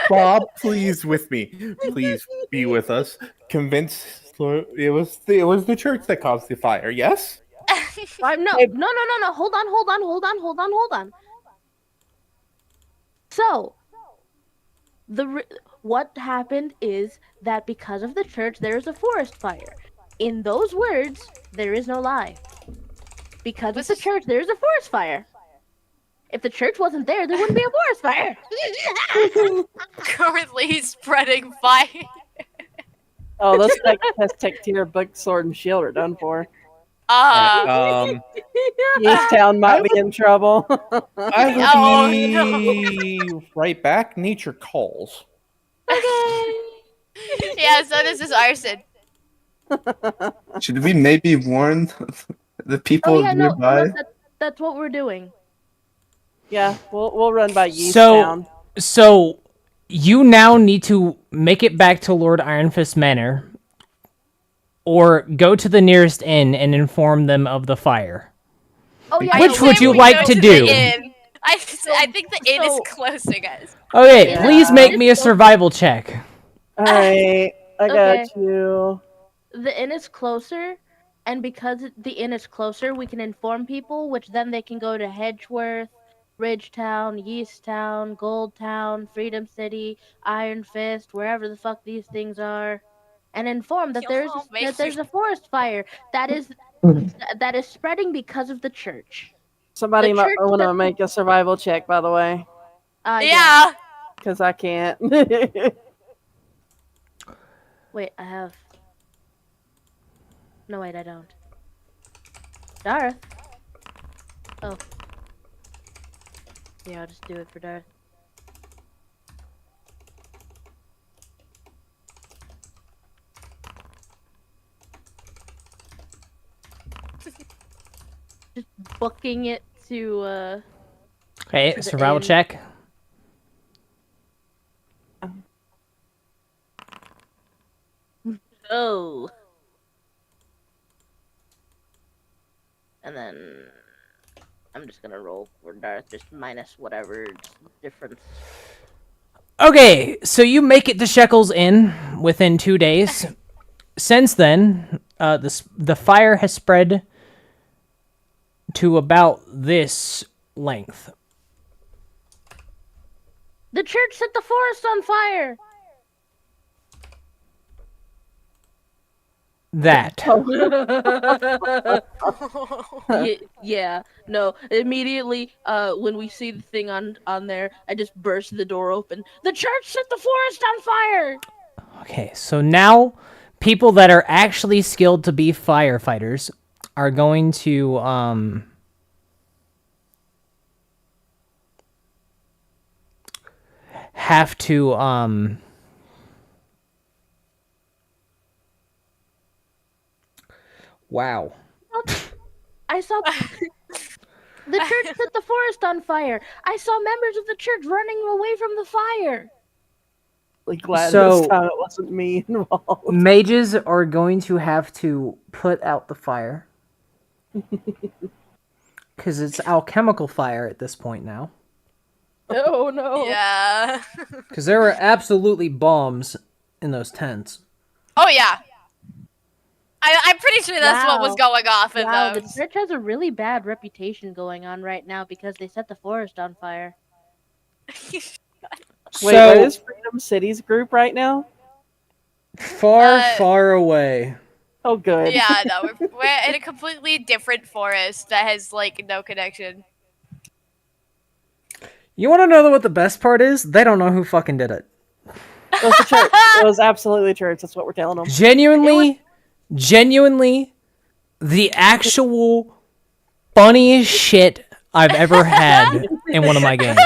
Bob, please with me. Please be with us. Convince Lord, it was the church that caused the fire. Yes. No. Hold on. So, what happened is that because of the church, there is a forest fire. In those words, there is no lie. Because of the church, there is a forest fire. If the church wasn't there, there wouldn't be a forest fire. currently spreading fire. Oh, those tech tier book sword and shield are done for. Yeastown might be in trouble. I will Oh, be right back. Nature calls. Yeah, so this is arson. Should we maybe warn the people Oh yeah, no, nearby? that's what we're doing. Yeah, we'll run by So, Yeastown. so you now need to make it back to Lord Ironfist Manor, or go to the nearest inn and inform them of the fire. Oh yeah. Which no, would we- you We like go to the do? inn. I think the inn is so- closer, guys. Okay, Yeah. please make me a survival check. All right, I got Okay. you. The inn is closer, and because the inn is closer, we can inform people, which then they can go to Hedgeworth, Ridgetown, Yeastown, Goldtown, Freedom City, Iron Fist, wherever the fuck these things are, and inform that Oh, man. there's a forest fire that is spreading because of the church. Somebody The might church want to that- make a survival check, by the way, Yeah. because I can't. Wait, I have. No, wait, I don't. Darth. Oh. Yeah, I'll just do it for Darth. Just booking it to Okay, the survival inn. check. oh. And then I'm just gonna roll for Darth, just minus whatever difference. Okay, so you make it to Shekels Inn within 2 days. Since then, the fire has spread to about this length. The church set the forest on fire. That. Yeah, no. Immediately, when we see the thing on there, I just burst the door open. The church set the forest on fire. Okay, so now people that are actually skilled to be firefighters are going to have to wow. I saw the church set the forest on fire. I saw members of the church running away from the fire. Really glad So- this time it wasn't me involved. Mages are going to have to put out the fire. Because it's alchemical fire at this point now. Oh no. Yeah. Because there were absolutely bombs in those tents. Oh yeah. I'm pretty sure that's what was Wow. going off in Wow, the those. church has a really bad reputation going on right now because they set the forest on fire. Wait, So what is Freedom City's group right now? far, far away. Oh, good. Yeah, no, we're in a completely different forest that has like no connection. You want to know what the best part is? They don't know who fucking did it. It was the church. It was absolutely church. That's what we're telling them. Genuinely, the actual funniest shit I've ever had in one of my games.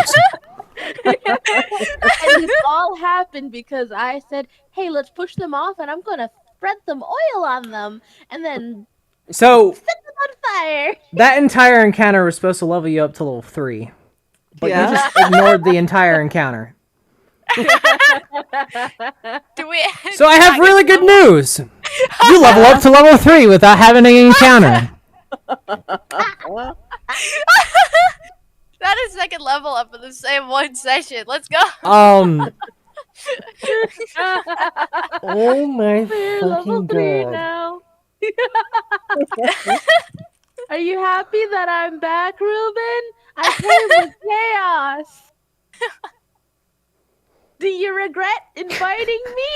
And this all happened because I said, "Hey, let's push them off, and I'm gonna spread some oil on them, and then So set them on fire." that entire encounter was supposed to level you up to level 3, but Yeah. you just ignored the entire encounter. Do we? So I have really good news. You level up to level 3 without having an encounter. That is second level up in the same one session. Let's go. Oh my We're level fucking 3 god. now. Are you happy that I'm back, Ruben? I played with chaos. Do you regret inviting me?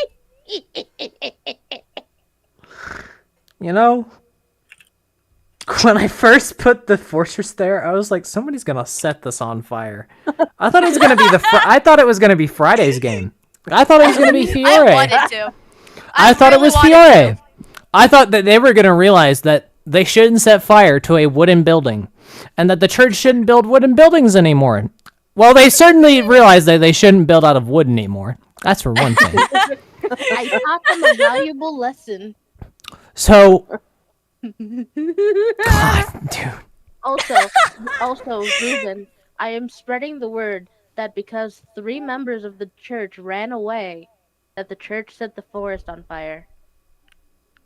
You know, when I first put the fortress there, I was like, somebody's gonna set this on fire. I thought it was gonna be I thought it was gonna be Friday's game. I thought it was gonna be I Fiore. wanted to. I thought it really was wanted Fiore. to. I thought that they were gonna realize that they shouldn't set fire to a wooden building, and that the church shouldn't build wooden buildings anymore. Well, they certainly realized that they shouldn't build out of wood anymore. That's for one thing. I taught them a valuable lesson. So, God, dude. Also, Ruben, I am spreading the word that because 3 members of the church ran away, that the church set the forest on fire.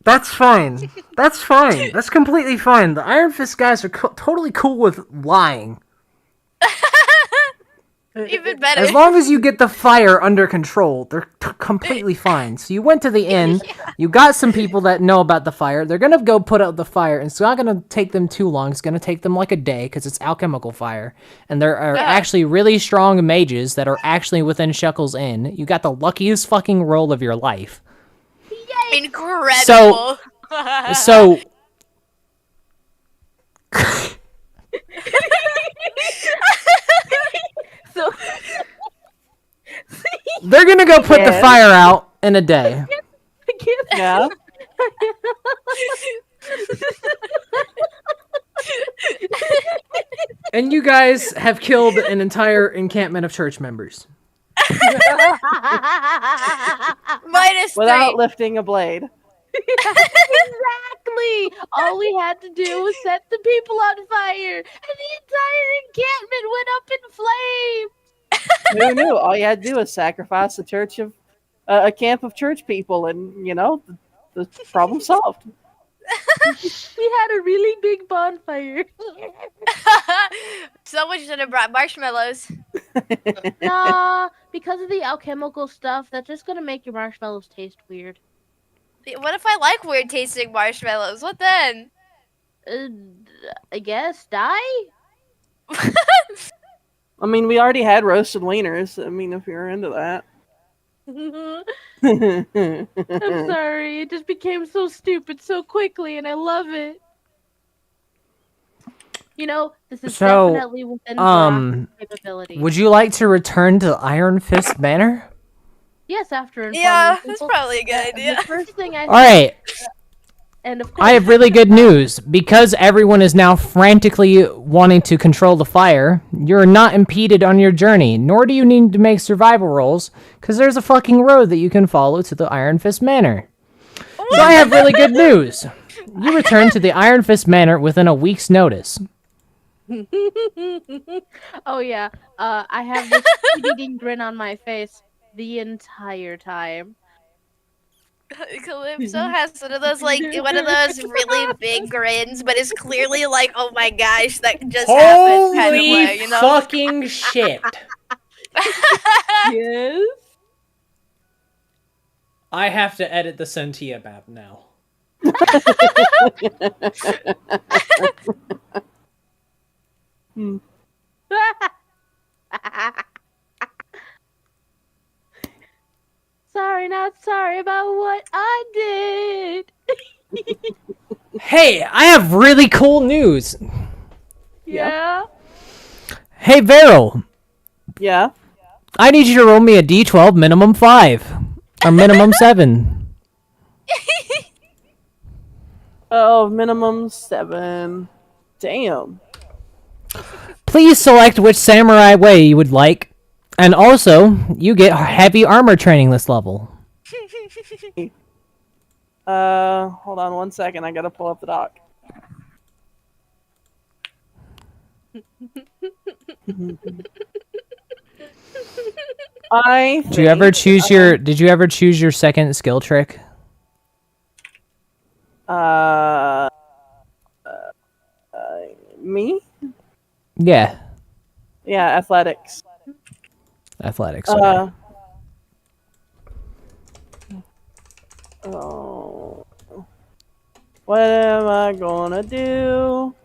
That's fine. That's fine. That's completely fine. The Iron Fist guys are totally cool with lying. Even better. As long as you get the fire under control, they're completely fine. So you went to the inn, you got some people that know about the fire. They're gonna go put out the fire. It's not gonna take them too long. It's gonna take them like a day because it's alchemical fire. And there are actually really strong mages that are actually within Shekel's Inn. You got the luckiest fucking roll of your life. Incredible. So So they're gonna go put the fire out in a day. Yeah. And you guys have killed an entire encampment of church members. Minus Without 3. lifting a blade. exactly. All we had to do was set the people on fire, and the entire encampment went up in flames. Who knew? All you had to do was sacrifice a church of a camp of church people, and the problem solved. We had a really big bonfire. Someone should have brought marshmallows. Nah, because of the alchemical stuff, that's just gonna make your marshmallows taste weird. What if I like weird tasting marshmallows? What then? I guess die. I mean, we already had roasted wieners. I mean, if you're into that. I'm sorry, it just became so stupid so quickly, and I love it. This is So, definitely within Brock's capabilities. Would you like to return to the Iron Fist Manor? Yes, after informing Yeah, people, that's probably a good idea. The first thing I All right. and of course, I have really good news. Because everyone is now frantically wanting to control the fire, you're not impeded on your journey, nor do you need to make survival rolls, because there's a fucking road that you can follow to the Iron Fist Manor. So I have really good news. You return to the Iron Fist Manor within a week's notice. Oh yeah, I have this eating grin on my face the entire time. Calypso has one of those really big grins, but it's clearly like, oh my gosh, that just happened kind of way, you know? Fucking shit. Yes. I have to edit the Sen'Tia map now. Sorry, not sorry about what I did. Hey, I have really cool news. Yeah. Hey, Vero, Yeah. I need you to roll me a d12 minimum 5. Or minimum 7. Oh, minimum 7. Damn. Please select which samurai way you would like. And also, you get heavy armor training this level. Hold on 1 second. I gotta pull up the doc. Did you ever choose your second skill trick? Me? Yeah, Yeah, athletics. athletics. Okay. Oh. What am I gonna do?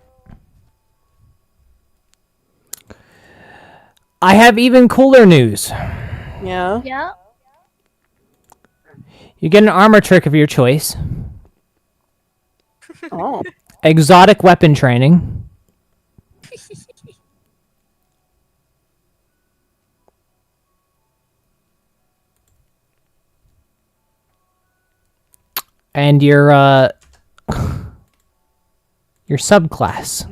I have even cooler news. Yeah. Yeah. You get an armor trick of your choice. Oh. Exotic weapon training. And your Your subclass.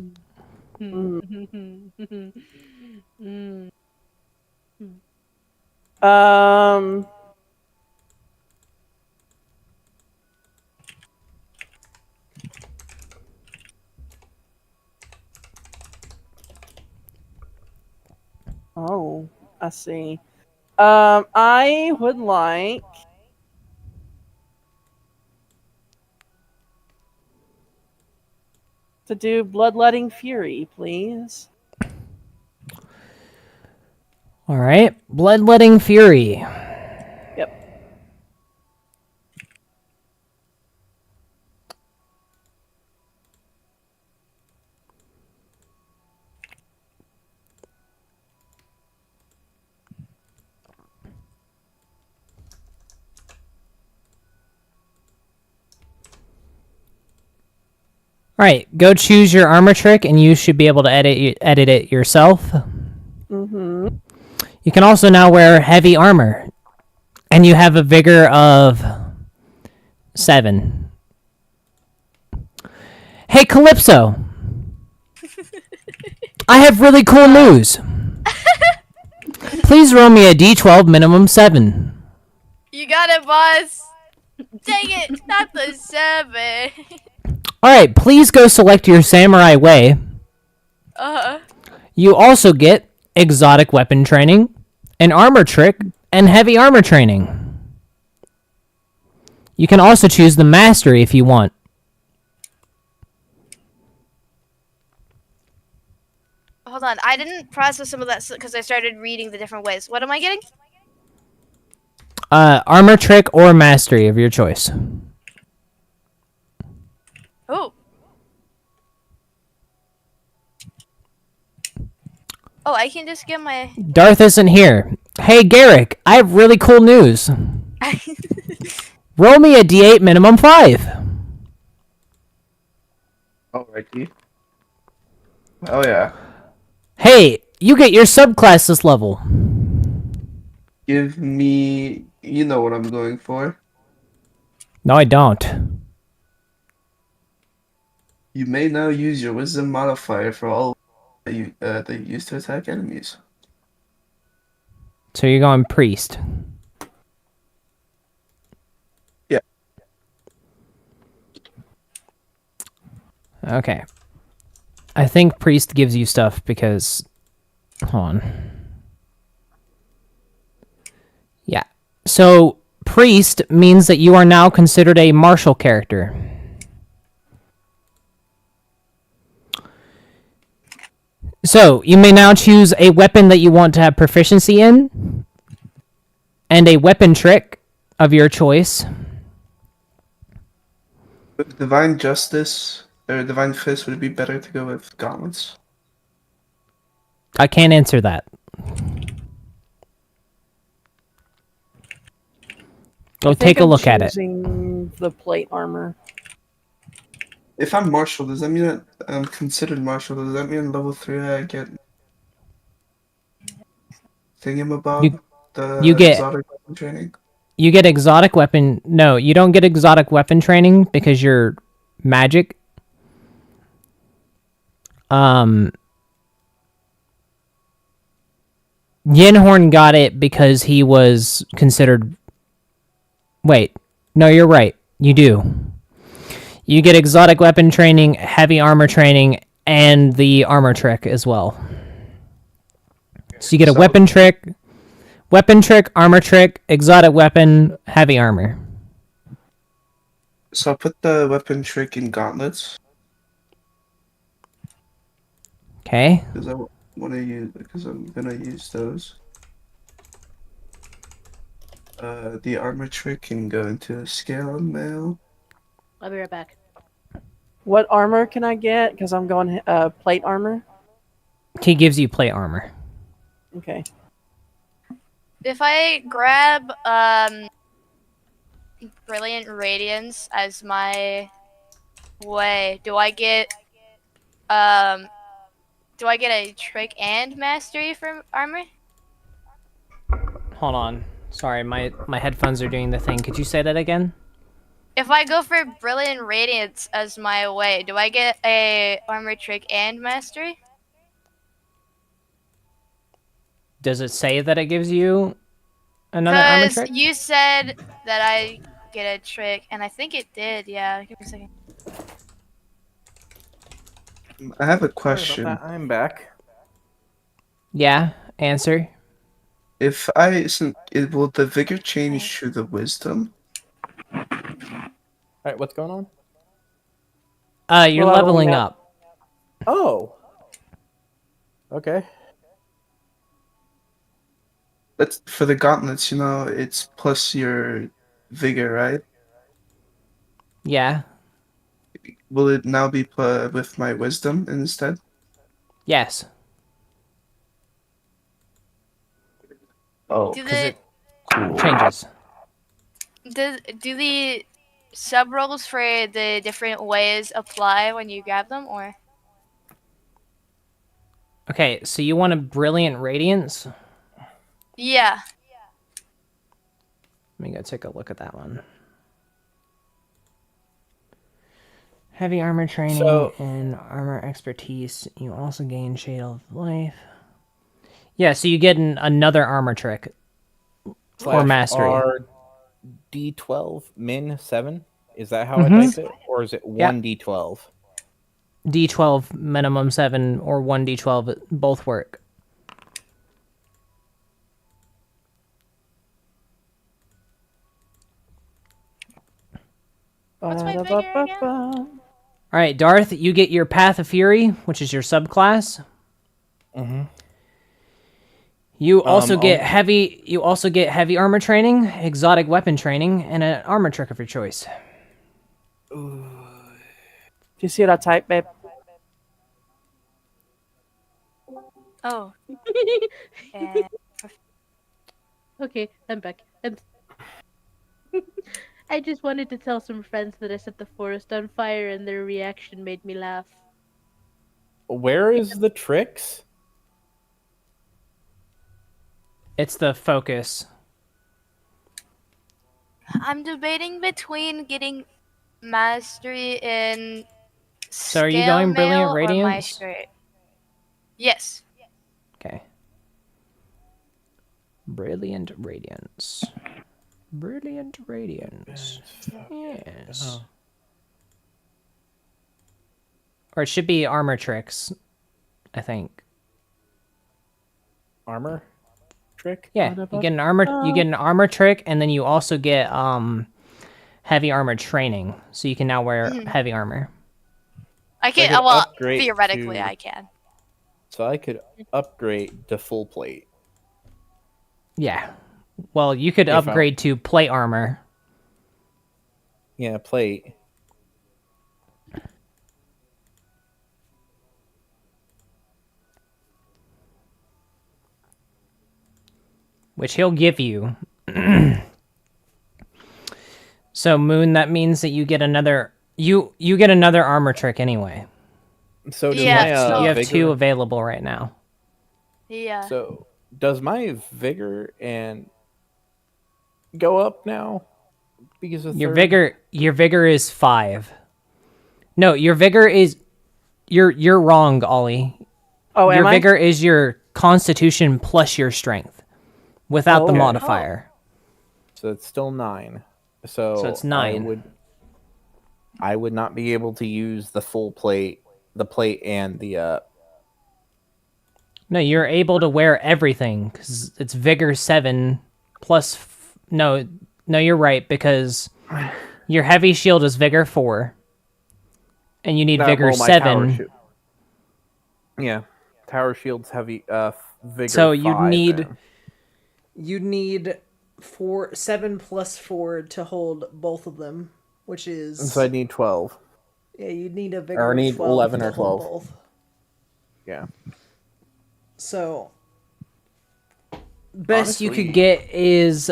Um. Oh, I see. I would like to do Bloodletting Fury, please. All right. Bloodletting Fury. Yep. All right. Go choose your armor trick, and you should be able to edit it yourself. Mm-hmm. You can also now wear heavy armor, and you have a vigor of 7. Hey, Calypso. I have really cool news. Please roll me a d12 minimum 7. You got it, boss. Dang it, not the 7. Alright, please go select your samurai way. You also get exotic weapon training, an armor trick, and heavy armor training. You can also choose the mastery if you want. Hold on, I didn't process some of that because I started reading the different ways. What am I getting? Armor trick or mastery of your choice. Oh. Oh, I can just get my... Darth isn't here. Hey, Garrick, I have really cool news. Roll me a d8 minimum 5. Alrighty. Oh yeah. Hey, you get your subclass this level. Give me. You know what I'm going for. No, I don't. You may now use your wisdom modifier for all that you use to attack enemies. So you're going priest. Yeah. Okay. I think priest gives you stuff because... Hold on. Yeah. So priest means that you are now considered a martial character. So you may now choose a weapon that you want to have proficiency in, and a weapon trick of your choice. With Divine Justice or Divine Fist, would it be better to go with gauntlets? I can't answer that. Go take a look at it. Choosing the plate armor. If I'm martial, does that mean that I'm considered martial? Does that mean level 3 I get thingamabob? You get exotic weapon training? You get exotic weapon. No, you don't get exotic weapon training because you're magic. Yinhorn got it because he was considered... Wait. No, you're right. You do. You get exotic weapon training, heavy armor training, and the armor trick as well. So you get a weapon trick, armor trick, exotic weapon, heavy armor. So I'll put the weapon trick in gauntlets. Okay. Because I'm gonna use those. The armor trick can go into scale mail. I'll be right back. What armor can I get? Because I'm going plate armor. He gives you plate armor. Okay. If I grab Brilliant Radiance as my way, do I get a trick and mastery for armor? Hold on. Sorry, my headphones are doing the thing. Could you say that again? if I go for Brilliant Radiance as my way, do I get a armor trick and mastery? Does it say that it gives you another armor Because trick? you said that I get a trick, and I think it did. Yeah, give me a second. I have a Sorry question. about that. I'm back. Yeah. Answer. If I isn't, will the vigor change to the wisdom? All right, what's going on? You're We're leveling leveling up. Oh. Okay. That's for the gauntlets. You know, it's plus your vigor, right? Yeah. Will it now be with my wisdom instead? Yes. Oh, Do Because the it changes. do the sub rolls for the different ways apply when you grab them, or? Okay, so you want a Brilliant Radiance? Yeah. Let me go take a look at that one. Heavy armor training So- and armor expertise. You also gain Shade of Life. Yeah, so you get another armor trick. Or mastery. R D12 min 7. Is that how Mhm. I type it, or is it 1d12? D12 minimum 7 or 1d12 both work. What's my figure again? All right, Darth, you get your Path of Fury, which is your subclass. Mm-hmm. You also get I'll- heavy. You also get heavy armor training, exotic weapon training, and an armor trick of your choice. Do you see what I typed, babe? Oh. And Okay, I'm back. And I just wanted to tell some friends that I set the forest on fire, and their reaction made me laugh. Where is the tricks? It's the focus. I'm debating between getting mastery in So are you scale going Brilliant mail or Radiance? mastery. Yes. Okay. Brilliant Radiance. Brilliant Radiance. Yes. Oh. Or it should be armor tricks, I think. Armor trick? Yeah, you get an armor trick, and then you also get heavy armor training, so you can now wear heavy armor. I can. could Well, upgrade theoretically, to- I can. So I could upgrade to full plate. Yeah. Well, you could If I- upgrade to plate armor. Yeah, plate. Which he'll give you. So Moon, that means that you get another you get another armor trick anyway. So does Yeah, my so- You have vigor, 2 available right now. Yeah. So does my vigor and go up now? Because of Your third? vigor is 5. No, your vigor is you're wrong, Ollie. Oh, Your am I? vigor is your constitution plus your strength without the Oh. modifier. So it's still 9. So it's 9. I would not be able to use the full plate, the plate and the No, you're able to wear everything cuz it's vigor 7 plus no, you're right because your heavy shield is vigor 4. And you need vigor well, my tower 7. shield. Yeah, tower shield's heavy. Vigor. So you'd 5 need then. you'd need 7 plus 4 to hold both of them, which is So I need 12. yeah, you'd need a vigor Or I of need 12 11 to or hold 12. both. Yeah. So best you Honestly- could get is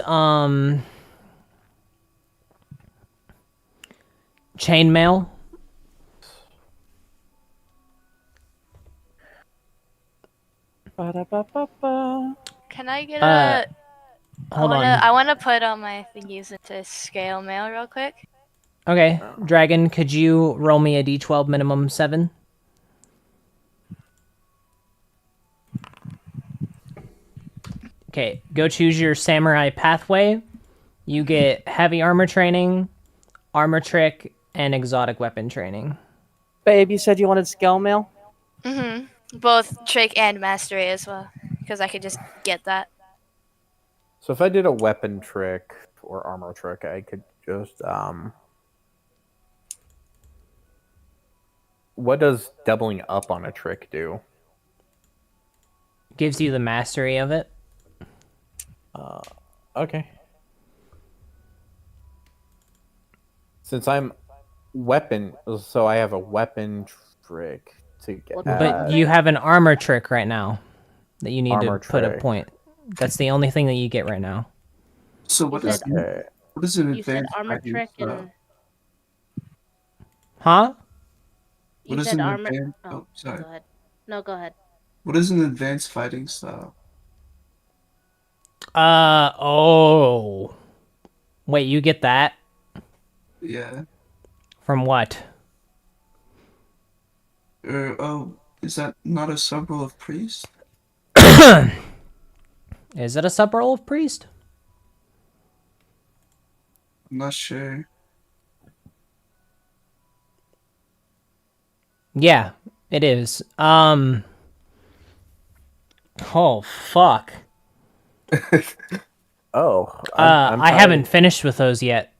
chainmail. Ba-da-ba-ba-ba. Can I get Hold on. I want to put all my thingies into scale mail real quick. Okay, Dragon, could you roll me a d12 minimum 7? Okay, go choose your samurai pathway. You get heavy armor training, armor trick, and exotic weapon training. Babe, you said you wanted scale mail? Both trick and mastery as well, because I could just get that. So if I did a weapon trick or armor trick, I could just what does doubling up on a trick do? Gives you the mastery of it. Okay. Since I'm weapon, so I have a weapon trick to get. What- But you have an armor trick right now that you need to Armor put a trick. point. That's the only thing that you get right now. So what You is said- Okay. what is an You said advanced armor fighting trick style? and Huh? you What is said an armor. advanced? Oh, Oh, sorry. go ahead. No, go ahead. What is an advanced fighting style? Oh. Wait, you get that? Yeah. From what? Is that not a sub-role of priest? Is it a sub-role of priest? I'm not sure. Yeah, it is. Oh, fuck. Oh, I haven't finished with those yet.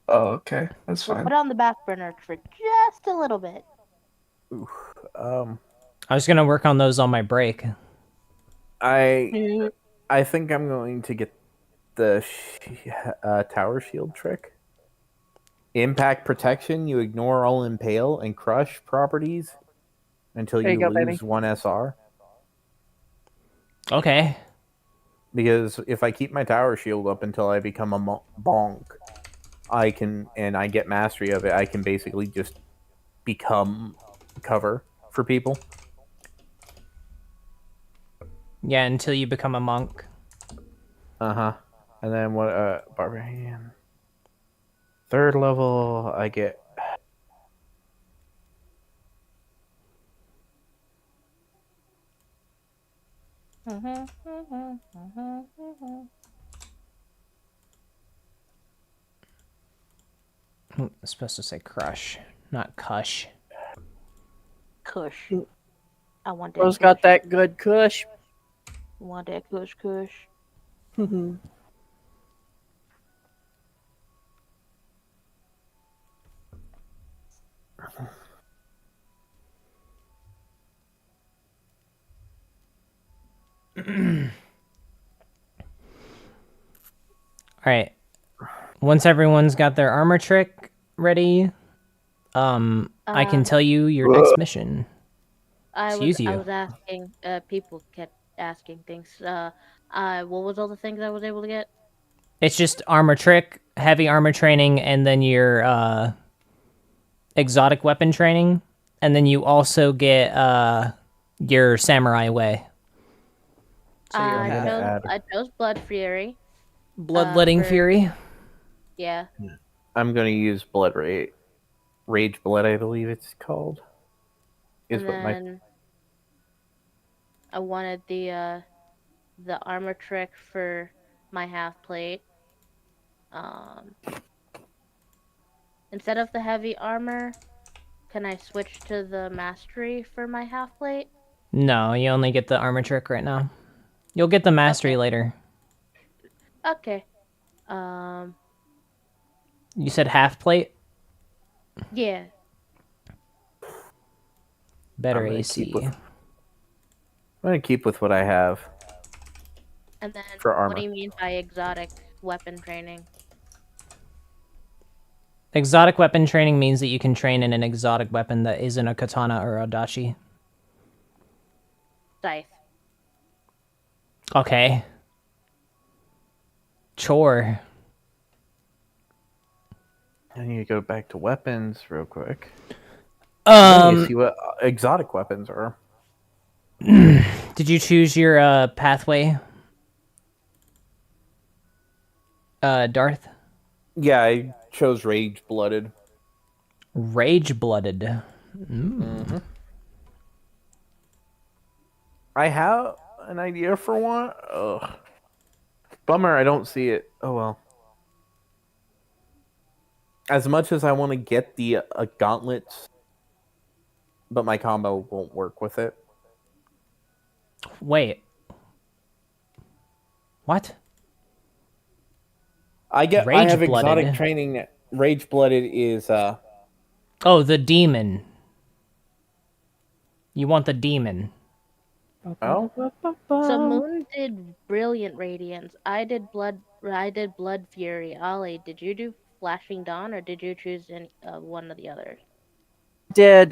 Oh, okay, that's We'll fine. put it on the back burner for just a little bit. I was gonna work on those on my break. I think I'm going to get the tower shield trick. Impact protection. You ignore all impale and crush properties until There you you go, lose baby. 1 SR. Okay. Because if I keep my tower shield up until I become a bonk, I get mastery of it, I can basically just become cover for people. Yeah, until you become a monk. And then what? Barbarian. 3rd level, I get. I'm supposed to say crush, not cush. Kush. I want that. Bro's got that good kush. Want that kush kush. Alright. Once everyone's got their armor trick ready, I can tell you your next mission. Excuse you. I was asking. People kept asking things. What was all the things I was able to get? It's just armor trick, heavy armor training, and then your exotic weapon training, and then you also get your samurai way. So your I chose Blood Fury. bloodletting for- fury. Yeah. I'm going to use Blood Rage Blood, I believe it's called. Is And what my then I wanted the armor trick for my half plate. Instead of the heavy armor, can I switch to the mastery for my half plate? No, you only get the armor trick right now. You'll get the mastery later. Okay. You said half plate? Yeah. Better I'm gonna AC. keep with- I'm going to keep with what I have. And then For what armor. do you mean by exotic weapon training? Exotic weapon training means that you can train in an exotic weapon that isn't a katana or a dachi. Scythe. Okay. Chore. I need to go back to weapons real quick. Let me see what exotic weapons are. Did you choose your pathway? Darth? Yeah, I chose Rage Blooded. Rage-blooded. I have an idea for one. Ugh. Bummer, I don't see it. Oh well. As much as I want to get the gauntlets, but my combo won't work with it. Wait. What? I have Rage-blooded. exotic training. Rage Blooded is Oh, the demon. You want the demon. oh. So Moon did Brilliant Radiance. I did Blood Fury. Ollie, did you do Flashing Dawn, or did you choose one of the others? Did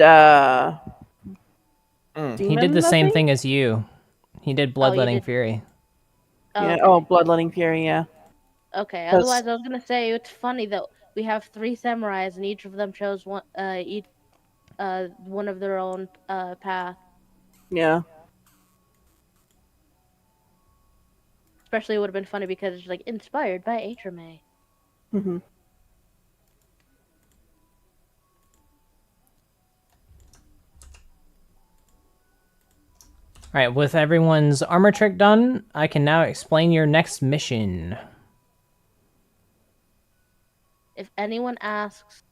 He did the Demons, I same think? thing as you. He did you Bloodletting did- Fury. Yeah. okay. Oh, Bloodletting Fury. Yeah. Okay. 'Cause- Otherwise, I was gonna say it's funny that we have 3 samurais and each of them chose one of their own path. Yeah. Especially it would have been funny because it's like inspired by Atrame. hmm Alright, with everyone's armor trick done, I can now explain your next mission. If anyone asks,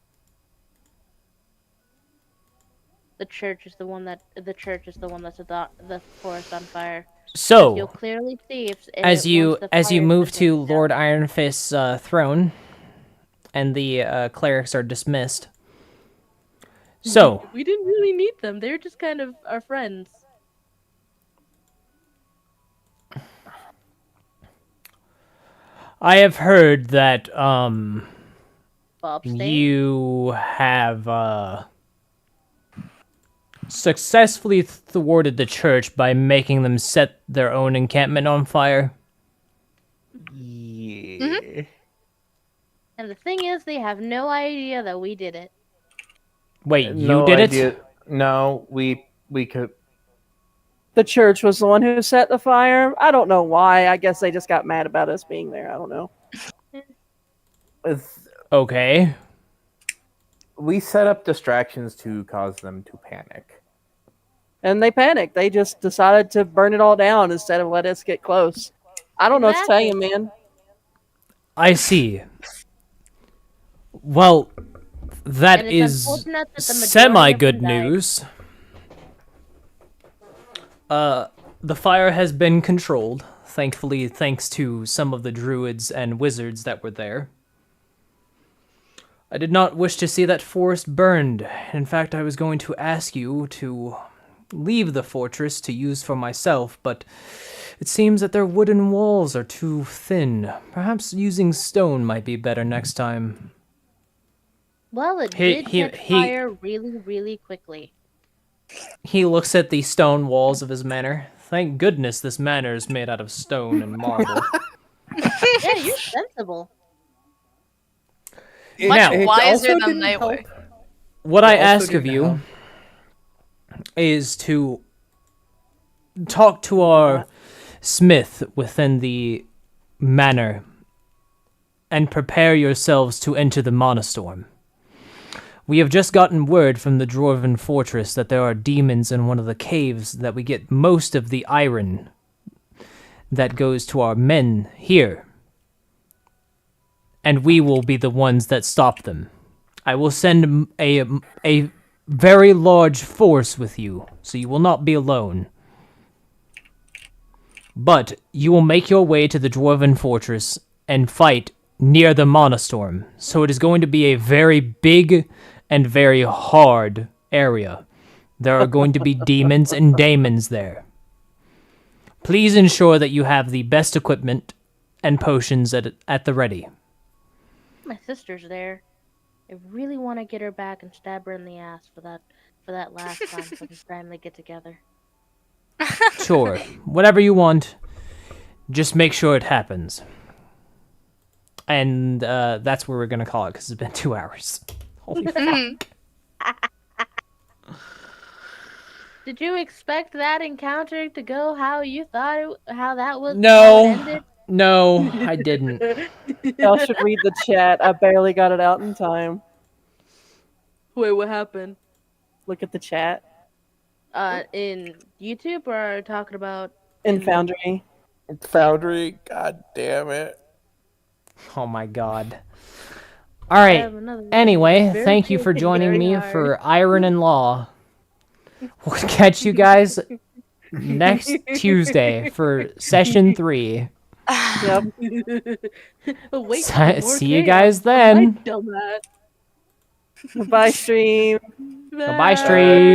the church is the one that's the forest on fire. So, You'll clearly see if as you once the fire move is to taken Lord down. Iron Fist's throne, and the clerics are dismissed. So, We didn't really need them. They're just kind of our friends. I have heard that Bob Stain. you have successfully thwarted the church by making them set their own encampment on fire. Yeah. And the thing is, they have no idea that we did it. Wait, you No did idea. it? No, we could. The church was the one who set the fire. I don't know why. I guess they just got mad about us being there. I don't know. Okay. We set up distractions to cause them to panic. And they panicked. They just decided to burn it all down instead of let us get close. I don't know what to tell you, man. I see. Well, that And it's is unfortunate that the majority semi-good of them died. news. The fire has been controlled, thankfully, thanks to some of the druids and wizards that were there. I did not wish to see that forest burned. In fact, I was going to ask you to leave the fortress to use for myself, but it seems that their wooden walls are too thin. Perhaps using stone might be better next time. Well, it He- did he- catch he- fire really, really quickly. He looks at the stone walls of his manor. Thank goodness this manor is made out of stone and marble. Yeah, you're sensible. Much Now- It wiser also than didn't they help. were. What I It also ask of didn't you help. is to talk to our smith within the manor and prepare yourselves to enter the Monostorm. We have just gotten word from the Dwarven fortress that there are demons in one of the caves that we get most of the iron that goes to our men here. And we will be the ones that stop them. I will send a very large force with you, so you will not be alone. But you will make your way to the Dwarven fortress and fight near the Monostorm. So it is going to be a very big and very hard area. There are going to be demons and daemons there. Please ensure that you have the best equipment and potions at the ready. My sister's there. I really want to get her back and stab her in the ass for that last time for the family get together. Sure, whatever you want, just make sure it happens. And that's where we're gonna call it because it's been 2 hours. Holy fuck. Did you expect that encounter to go how you thought how that was? No. How it ended? No, I didn't. Y'all should read the chat. I barely got it out in time. Wait, what happened? Look at the chat In YouTube or talking about in Foundry. Foundry, god damn it. Oh my god. All right. Anyway, Very thank you for hard, joining very me hard. for Iron and Law. We'll catch you guys next Tuesday for session 3. Yep. Wait, See you guys then. dumbass. Bye, stream. Bye, stream.